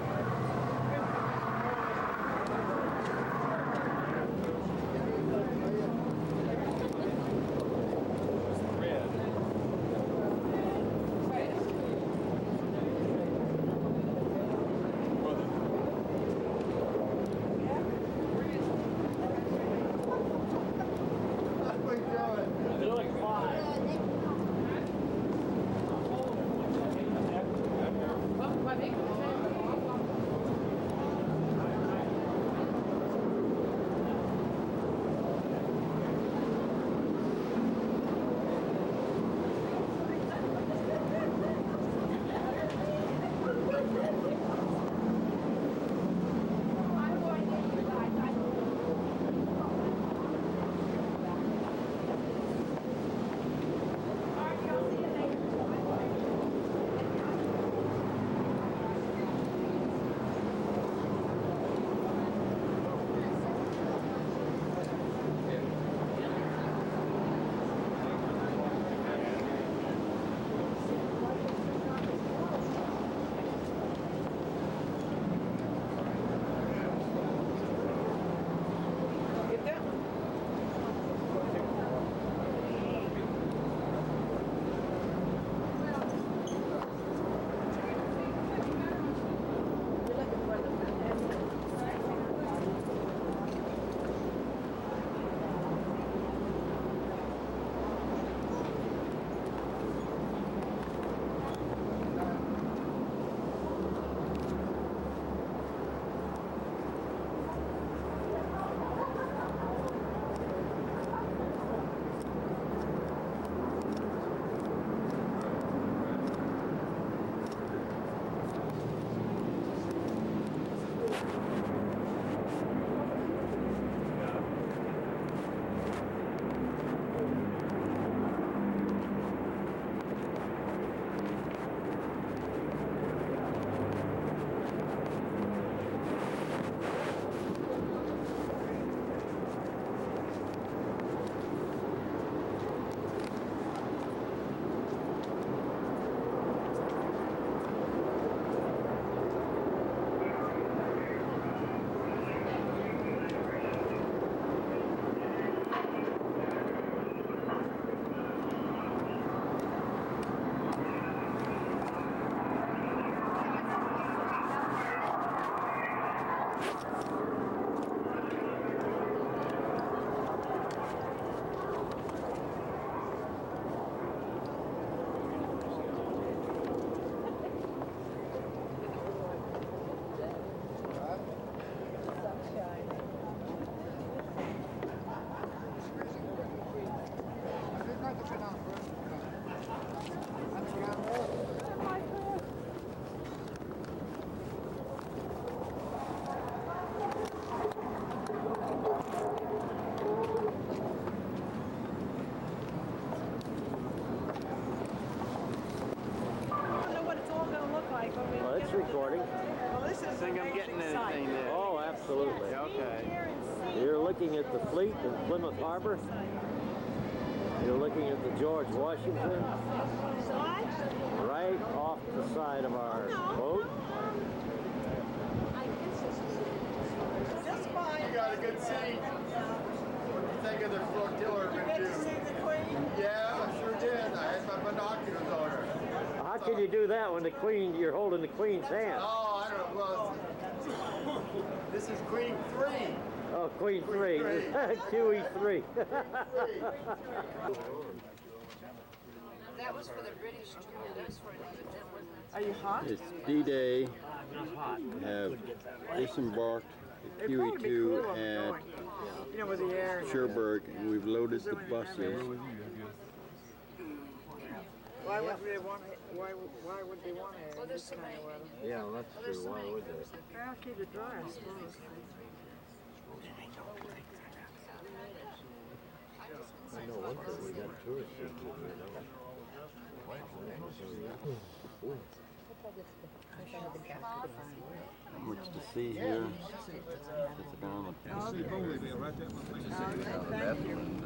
Recording. Well, this is I think I'm getting anything there. Oh, absolutely. Okay. See. You're looking at the fleet in Plymouth Harbor. You're looking at the George Washington. Right off the side of our boat. Just fine. You got a good seat. What do you think of the flotilla review? Did you get to see the Queen? Yeah, I sure did. I had my binoculars on her. How can you do that when the Queen, you're holding the Queen's hand? Oh, I don't know. Well, this is Queen 3. Oh, Queen 3. QE3. That was for the British too. That's for another gentleman. Are you hot? It's D-Day. Have disembarked at QE2 at Cherbourg, and we've loaded the buses. Why would they want it? Why would they want it in this kind of weather? Yeah, well, that's true. Why would they? I'll keep it dry, I suppose. I know one thing, we got tourists in here, you know. Much to see here. It's down the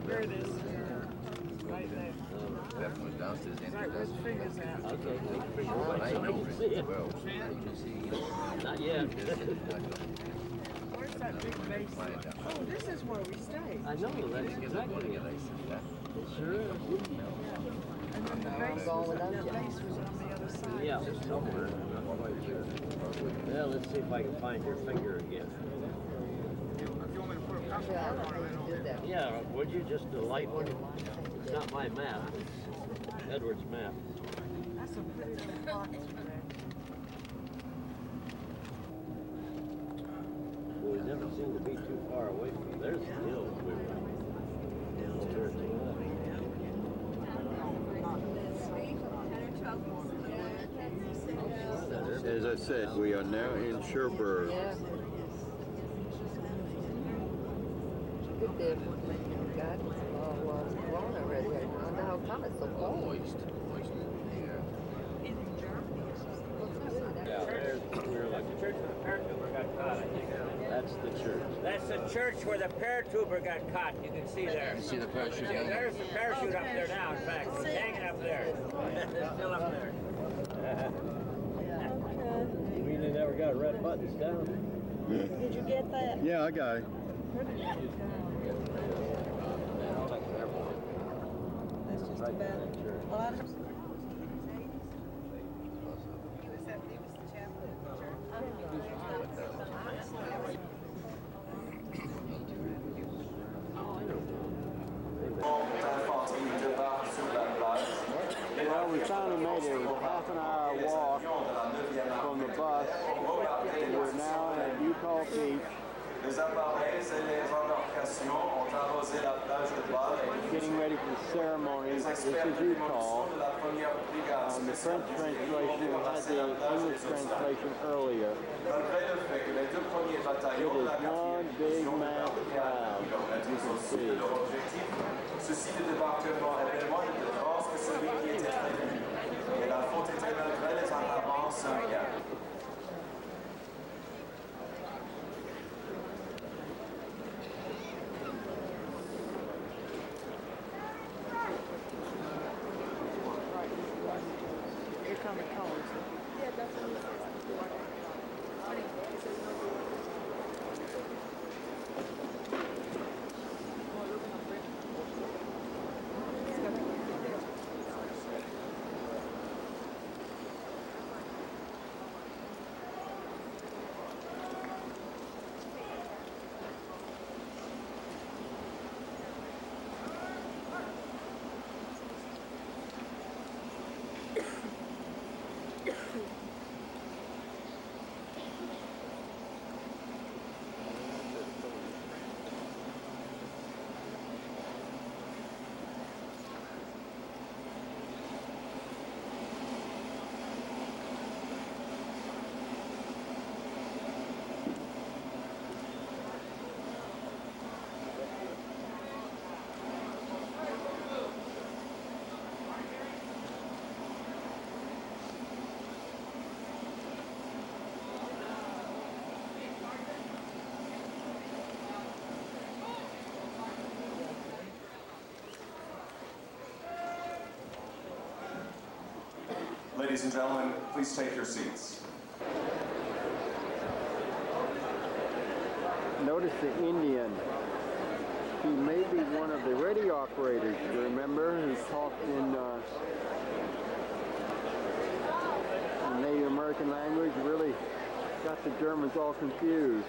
Here it is. Right there. Definitely downstairs. Right where the finger's at. Okay, take your finger away so I can see it. Well, you can see. Not yet. Where's that big base? Oh, this is where we stay. I know, that's exactly it. It sure is. And then the base was on the other side. Yeah, somewhere. I'm not quite sure. Well, let's see if I can find your finger again. Yeah, would you? Just a light one? It's not my map. It's Edward's map. That's a pretty little box there. Well, we never seem to be too far away from. There's the hill. As I said, we are now in Cherbourg. Yeah. Good day. God, grown already. I wonder how come it's so cold. Yeah, there's we're like the church where the paratrooper got caught, I think. That's the church. That's the church where the paratrooper got caught. You can see there. You see the parachute? Yeah, there's the parachute up there now, in fact. It's hanging up there. It's still up there. You mean they never got red buttons down? Did you get that? Yeah, I got it. That's just too bad. A lot of Well, we finally made it. It was a half an hour walk from the bus. We're now at Utah Beach. Getting ready for the ceremony. This is Utah. The French translation had the English translation earlier. It is one big mass cloud, as you can see. Ceci de débarquement événement de France que celui qui était prévu. Et la faute était malgré les apparences rien. Here come the cones. Yeah, that's what he says. Ladies and gentlemen, please take your seats. Notice the Indian. He may be one of the radio operators, you remember? Who talked in Native American language, really got the Germans all confused.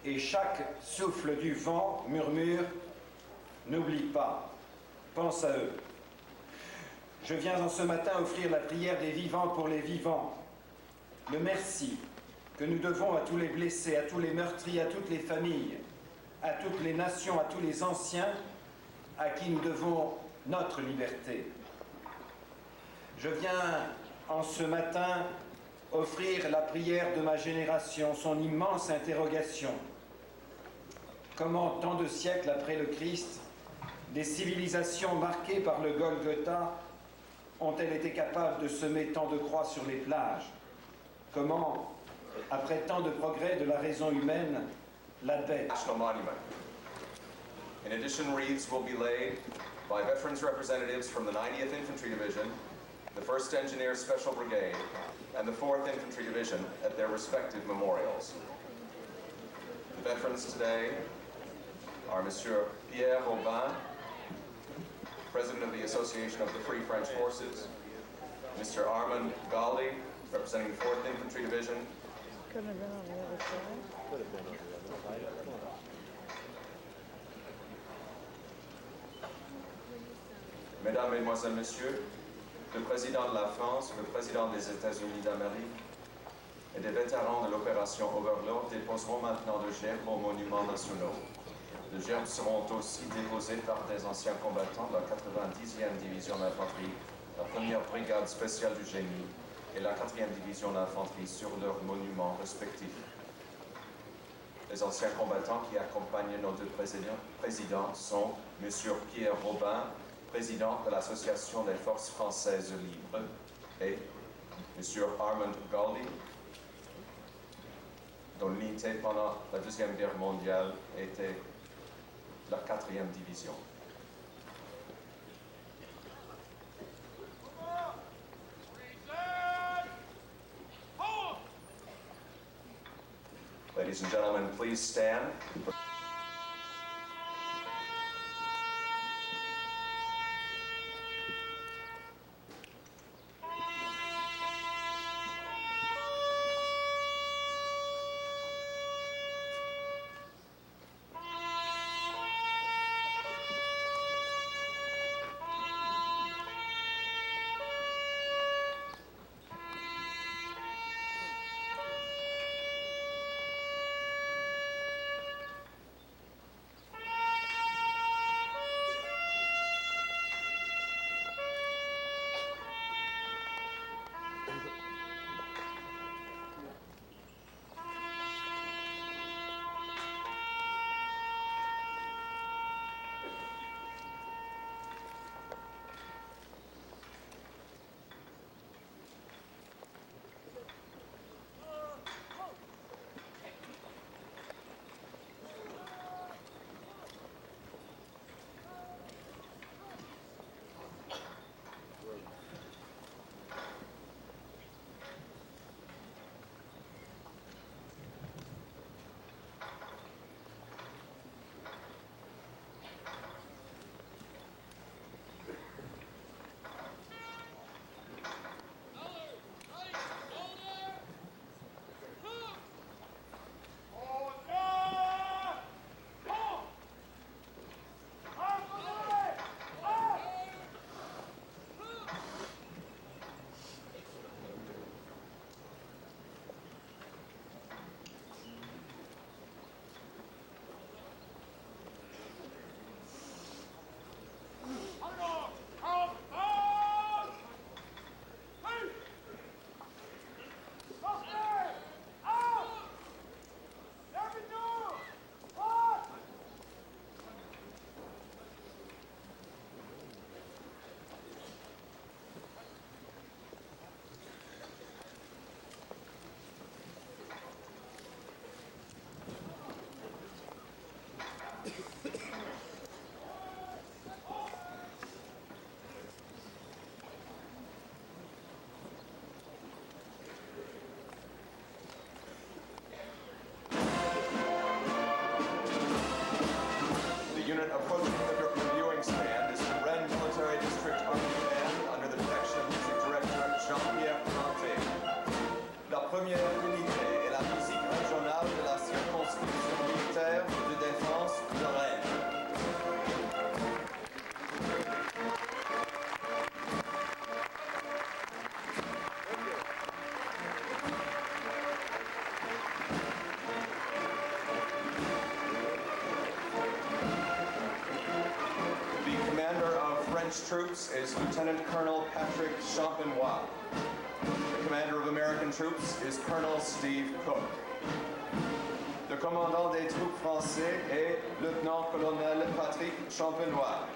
Et chaque souffle du vent murmure « N'oublie pas, pense à eux ». Je viens en ce matin offrir la prière des vivants pour les vivants, le merci que nous devons à tous les blessés, à tous les meurtris, à toutes les familles, à toutes les nations, à tous les anciens, à qui nous devons notre liberté. Je viens en ce matin offrir la prière de ma génération, son immense interrogation. Comment, tant de siècles après le Christ, des civilisations marquées par le Golgotha ont-elles été capables de semer tant de croix sur les plages? Comment, après tant de progrès de la raison humaine, la bête... National Monument. In addition, wreaths will be laid by veterans representatives from the 90th Infantry Division, the 1st Engineer Special Brigade, and the 4th Infantry Division at their respective memorials. The veterans today are Monsieur Pierre Robin, President of the Association of the Free French Forces, Mr. Armand Galli, representing the 4th Infantry Division, Could have been on the other side. Mesdames, Mesdemoiselles, Messieurs, le Président de la France, le Président des États-Unis d'Amérique et des vétérans de l'opération Overlord déposeront maintenant de gerbes aux monuments nationaux. Les gerbes seront aussi déposées par des anciens combattants de la 90e division d'infanterie, la 1re brigade spéciale du génie et la 4e division d'infanterie sur leurs monuments respectifs. Les anciens combattants qui accompagnent nos deux présidents sont M. Pierre Robin, président de l'Association des forces françaises libres, et M. Armand Galli, dont l'unité pendant la Deuxième Guerre mondiale était la 4e division. Ladies and gentlemen, please stand. The unit approaching the reviewing stand is the Rennes Military District Army Command under the direction of Music Director Jean-Pierre Planté. La première unité est la musique régionale de la circonscription militaire de défense de Rennes. Troops is Lieutenant Colonel Patrick Champenois. The commander of American troops is Colonel Steve Cook. Le commandant des troupes français est Lieutenant-colonel Patrick Champenois.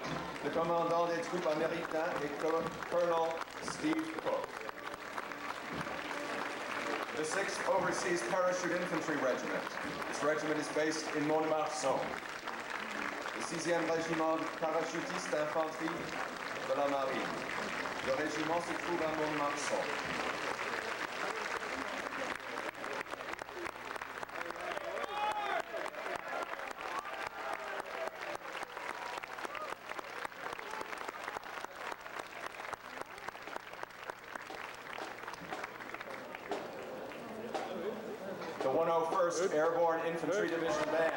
Le commandant des troupes américains est Colonel Steve Cook. The 6th Overseas Parachute Infantry Regiment. This regiment is based in Mont-de-Marsan. Le 6e régiment de parachutistes d'infanterie de la marine. Le régiment se trouve à Mont-de-Marsan. The 101st Airborne Infantry Division Band.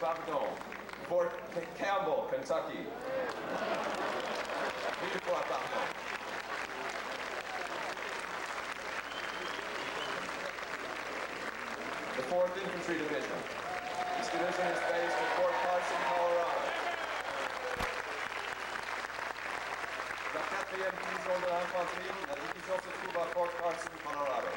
pardon. Fort Campbell, Kentucky. 1000 fois pardon. The 4th Infantry Division. This division is based at Fort Carson, Colorado. La 4e Division de l'Infanterie, la division se trouve à Fort Carson, Colorado.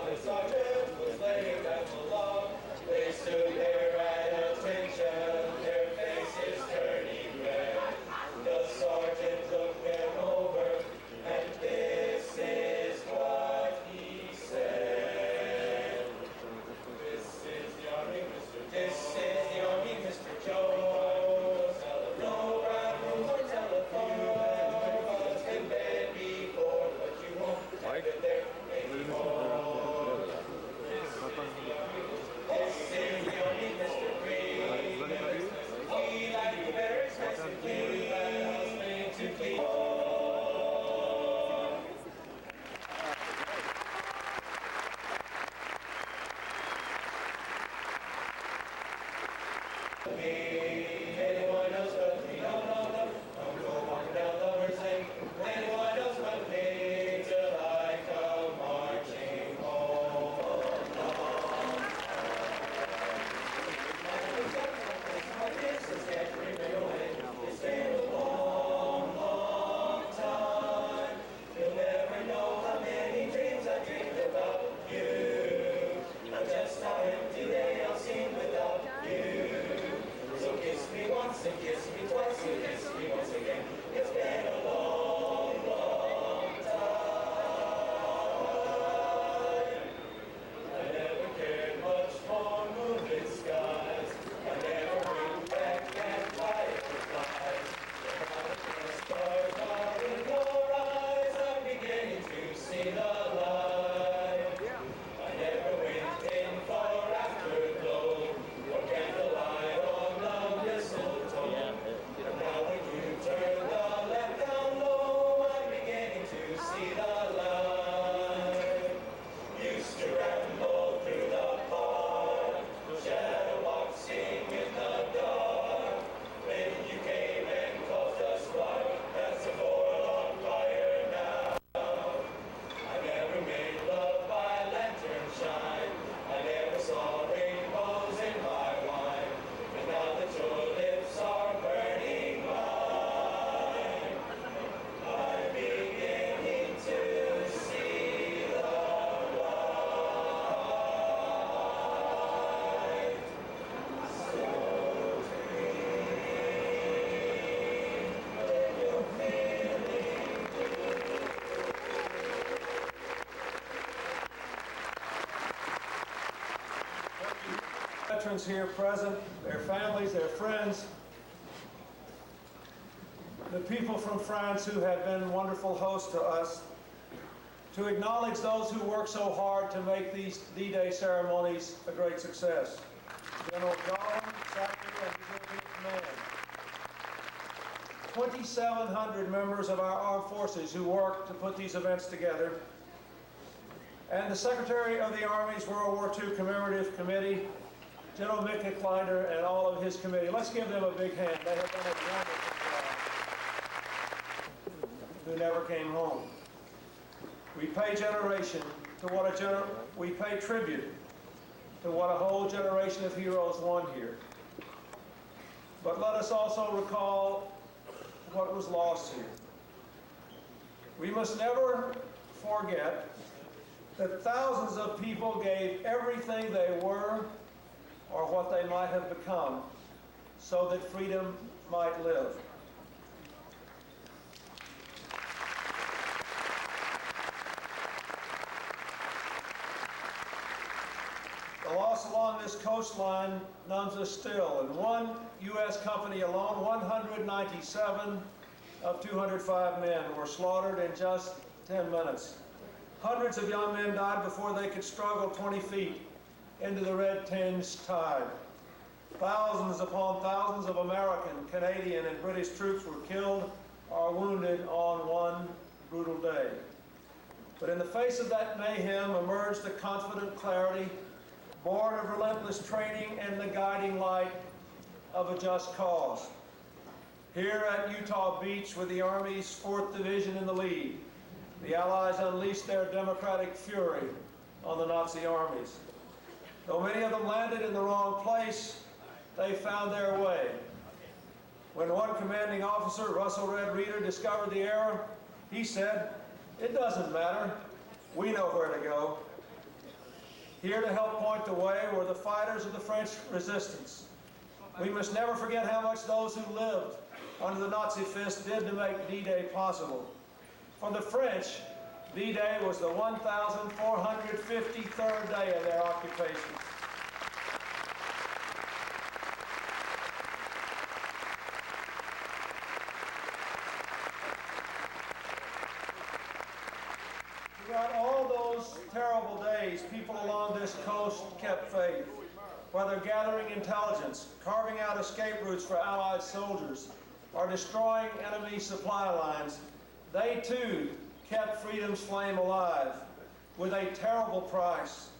The sergeant was laying down the law. They stood there at attention, their faces turning red. The sergeant looked them over, and this is what he said. This is the Army, Mr. Joe. No round or telephone, what's been bed before, but you won't get there. Anyone else but me? No, no, no. Don't go walking down the Mersey. Anyone else but me till I come marching home. This can't remain away. It's been a long, long time. You'll never know how many dreams I dreamed about you. Just how empty they all seem without you. So kiss me once and kiss me twice and kiss me once again. It's been a long, long time. I never cared much for moving skies. I never went back and fireflies. The stars are in your eyes. I'm beginning to see the light. I never went in for afterglow or candlelight on the mistletoe. But now when you turn the lamp down low, I'm beginning to see the light. Used to ramble through the park, shadow boxing in the dark. Then you came and caused a spark, that's a boil on fire now. I never made love by lantern shine. I never saw rainbows in my wine. But now that your lips are burning mine, I'm beginning to see the light. So dream when you're feeling Veterans here present, their families, their friends, the people from France who have been wonderful hosts to us, to acknowledge those who work so hard to make these D-Day ceremonies a great success. General John, Secretary, and European Command. 2,700 members of our armed forces who work to put these events together, and the Secretary of the Army's World War II Commemorative Committee, General Mick Kleiner, and all of his committee. Let's give them a big hand. They have done a wonderful job. Who never came home. We pay we pay tribute to what a whole generation of heroes won here. But let us also recall what was lost here. We must never forget that thousands of people gave everything they were or what they might have become so that freedom might live. The The loss along this coastline numbs us still. In one U.S. company alone, 197 of 205 men were slaughtered in just 10 minutes. Hundreds of young men died before they could struggle 20 feet into the red-tinged tide. Thousands upon thousands of American, Canadian, and British troops were killed or wounded on one brutal day. But in the face of that mayhem emerged a confident clarity, born of relentless training and the guiding light of a just cause. Here at Utah Beach, with the Army's 4th Division in the lead, the Allies unleashed their democratic fury on the Nazi armies. Though many of them landed in the wrong place, they found their way. When one commanding officer, Russell Red Reeder, discovered the error, he said, "It doesn't matter. We know where to go." Here to help point the way were the fighters of the French resistance. We must never forget how much those who lived under the Nazi fist did to make D-Day possible. For the French, D-Day was the 1,453rd day of their occupation. Throughout all those terrible days, people along this coast kept faith. Whether gathering intelligence, carving out escape routes for Allied soldiers, or destroying enemy supply lines, they too kept freedom's flame alive with a terrible price.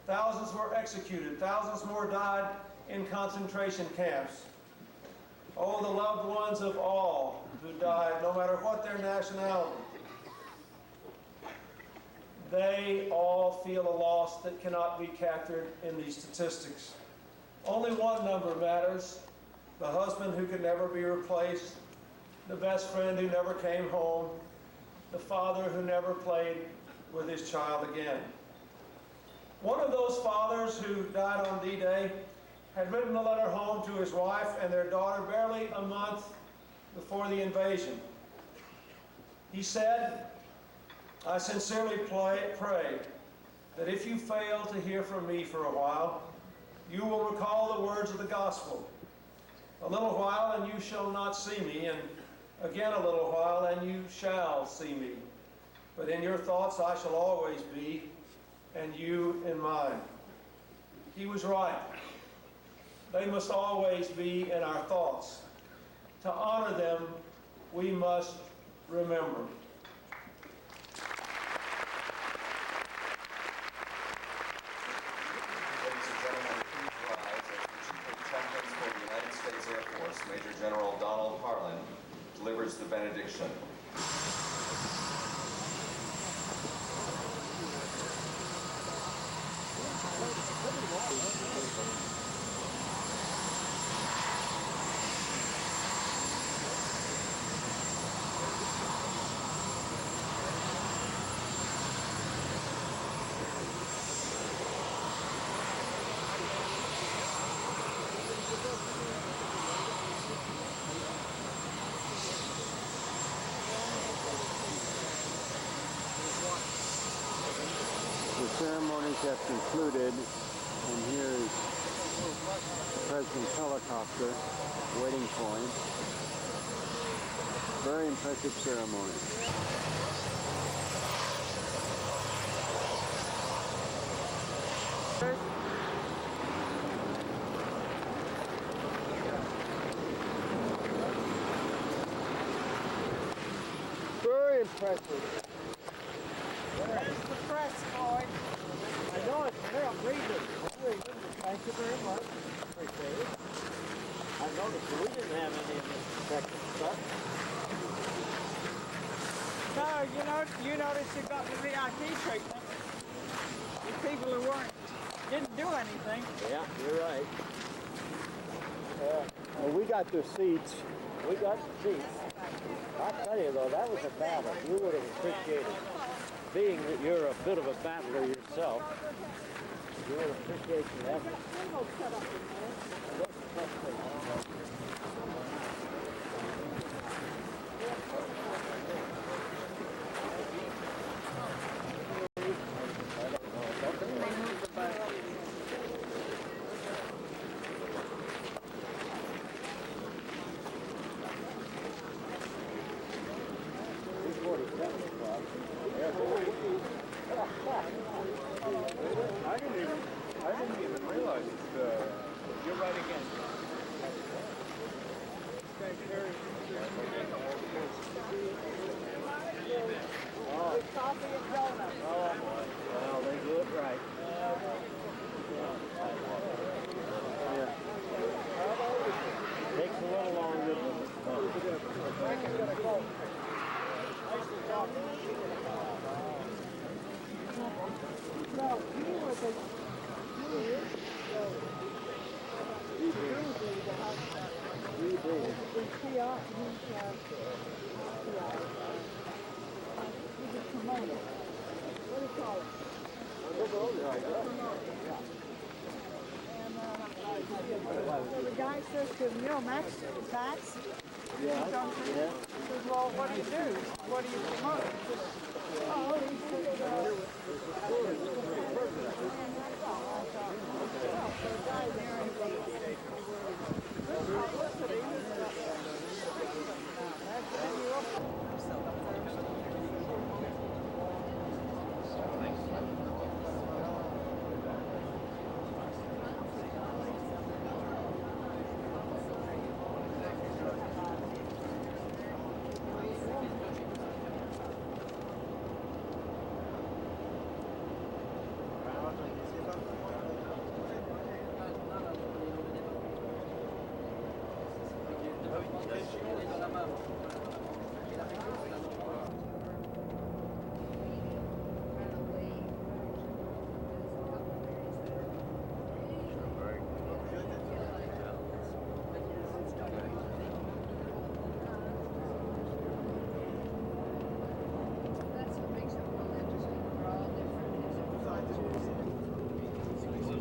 Thousands were executed, thousands more died in concentration camps. Oh, the loved ones of all who died, no matter what their nationality. They all feel a loss that cannot be captured in these statistics. Only one number matters: the husband who could never be replaced, the best friend who never came home, the father who never played with his child again. One of those fathers who died on D-Day had written a letter home to his wife and their daughter barely a month before the invasion. He said, "I sincerely pray that if you fail to hear from me for a while, you will recall the words of the gospel. A little while and you shall not see me, and again a little while and you shall see me. But in your thoughts I shall always be, and you in mine." He was right. They must always be in our thoughts. To honor them, we must remember. Major General Donald Harlan delivers the benediction. The ceremonies have concluded, and here is the President's helicopter waiting for him. Very impressive ceremony. Very impressive. There's the press, Floyd. I know it's there. I'm reading it. Thank you very much. Appreciate it. I noticed that we didn't have any of this protective stuff. No, you noticed you got the VIP treatment. The people who didn't do anything. Yeah, you're right. Well, we got the seats. We got the seats. I tell you though, that was a battle. You would have appreciated, being that you're a bit of a battler yourself, you would appreciate the effort. was. You're right again. Oh. Coffee and donuts. Oh boy. Well, they do it right. Yeah. Takes a little longer than No, he was a So the guy says to him, Max, Yeah. he says, well, what do you do? What do you promote? He says, oh, he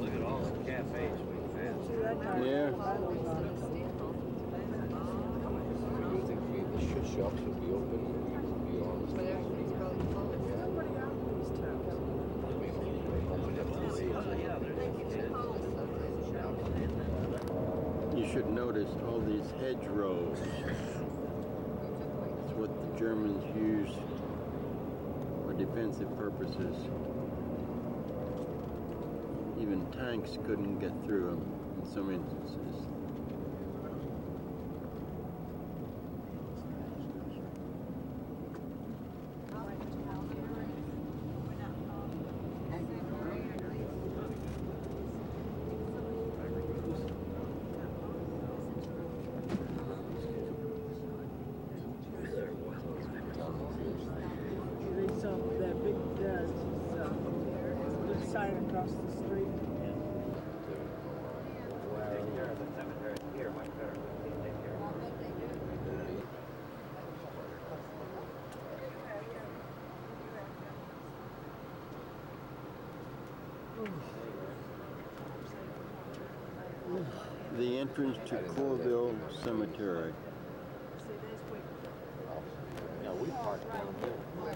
look at all the cafes we've had. Yeah. You think the shit shops would be open? To be honest. But everything's probably closed. Everybody out these times. Open up to see. You should notice all these hedgerows. It's what the Germans used for defensive purposes. Even tanks couldn't get through them in some instances. They saw that big sign across the street. Take care of the cemetery here, much better. Take care of The entrance to Corville Cemetery. Yeah, we parked down here.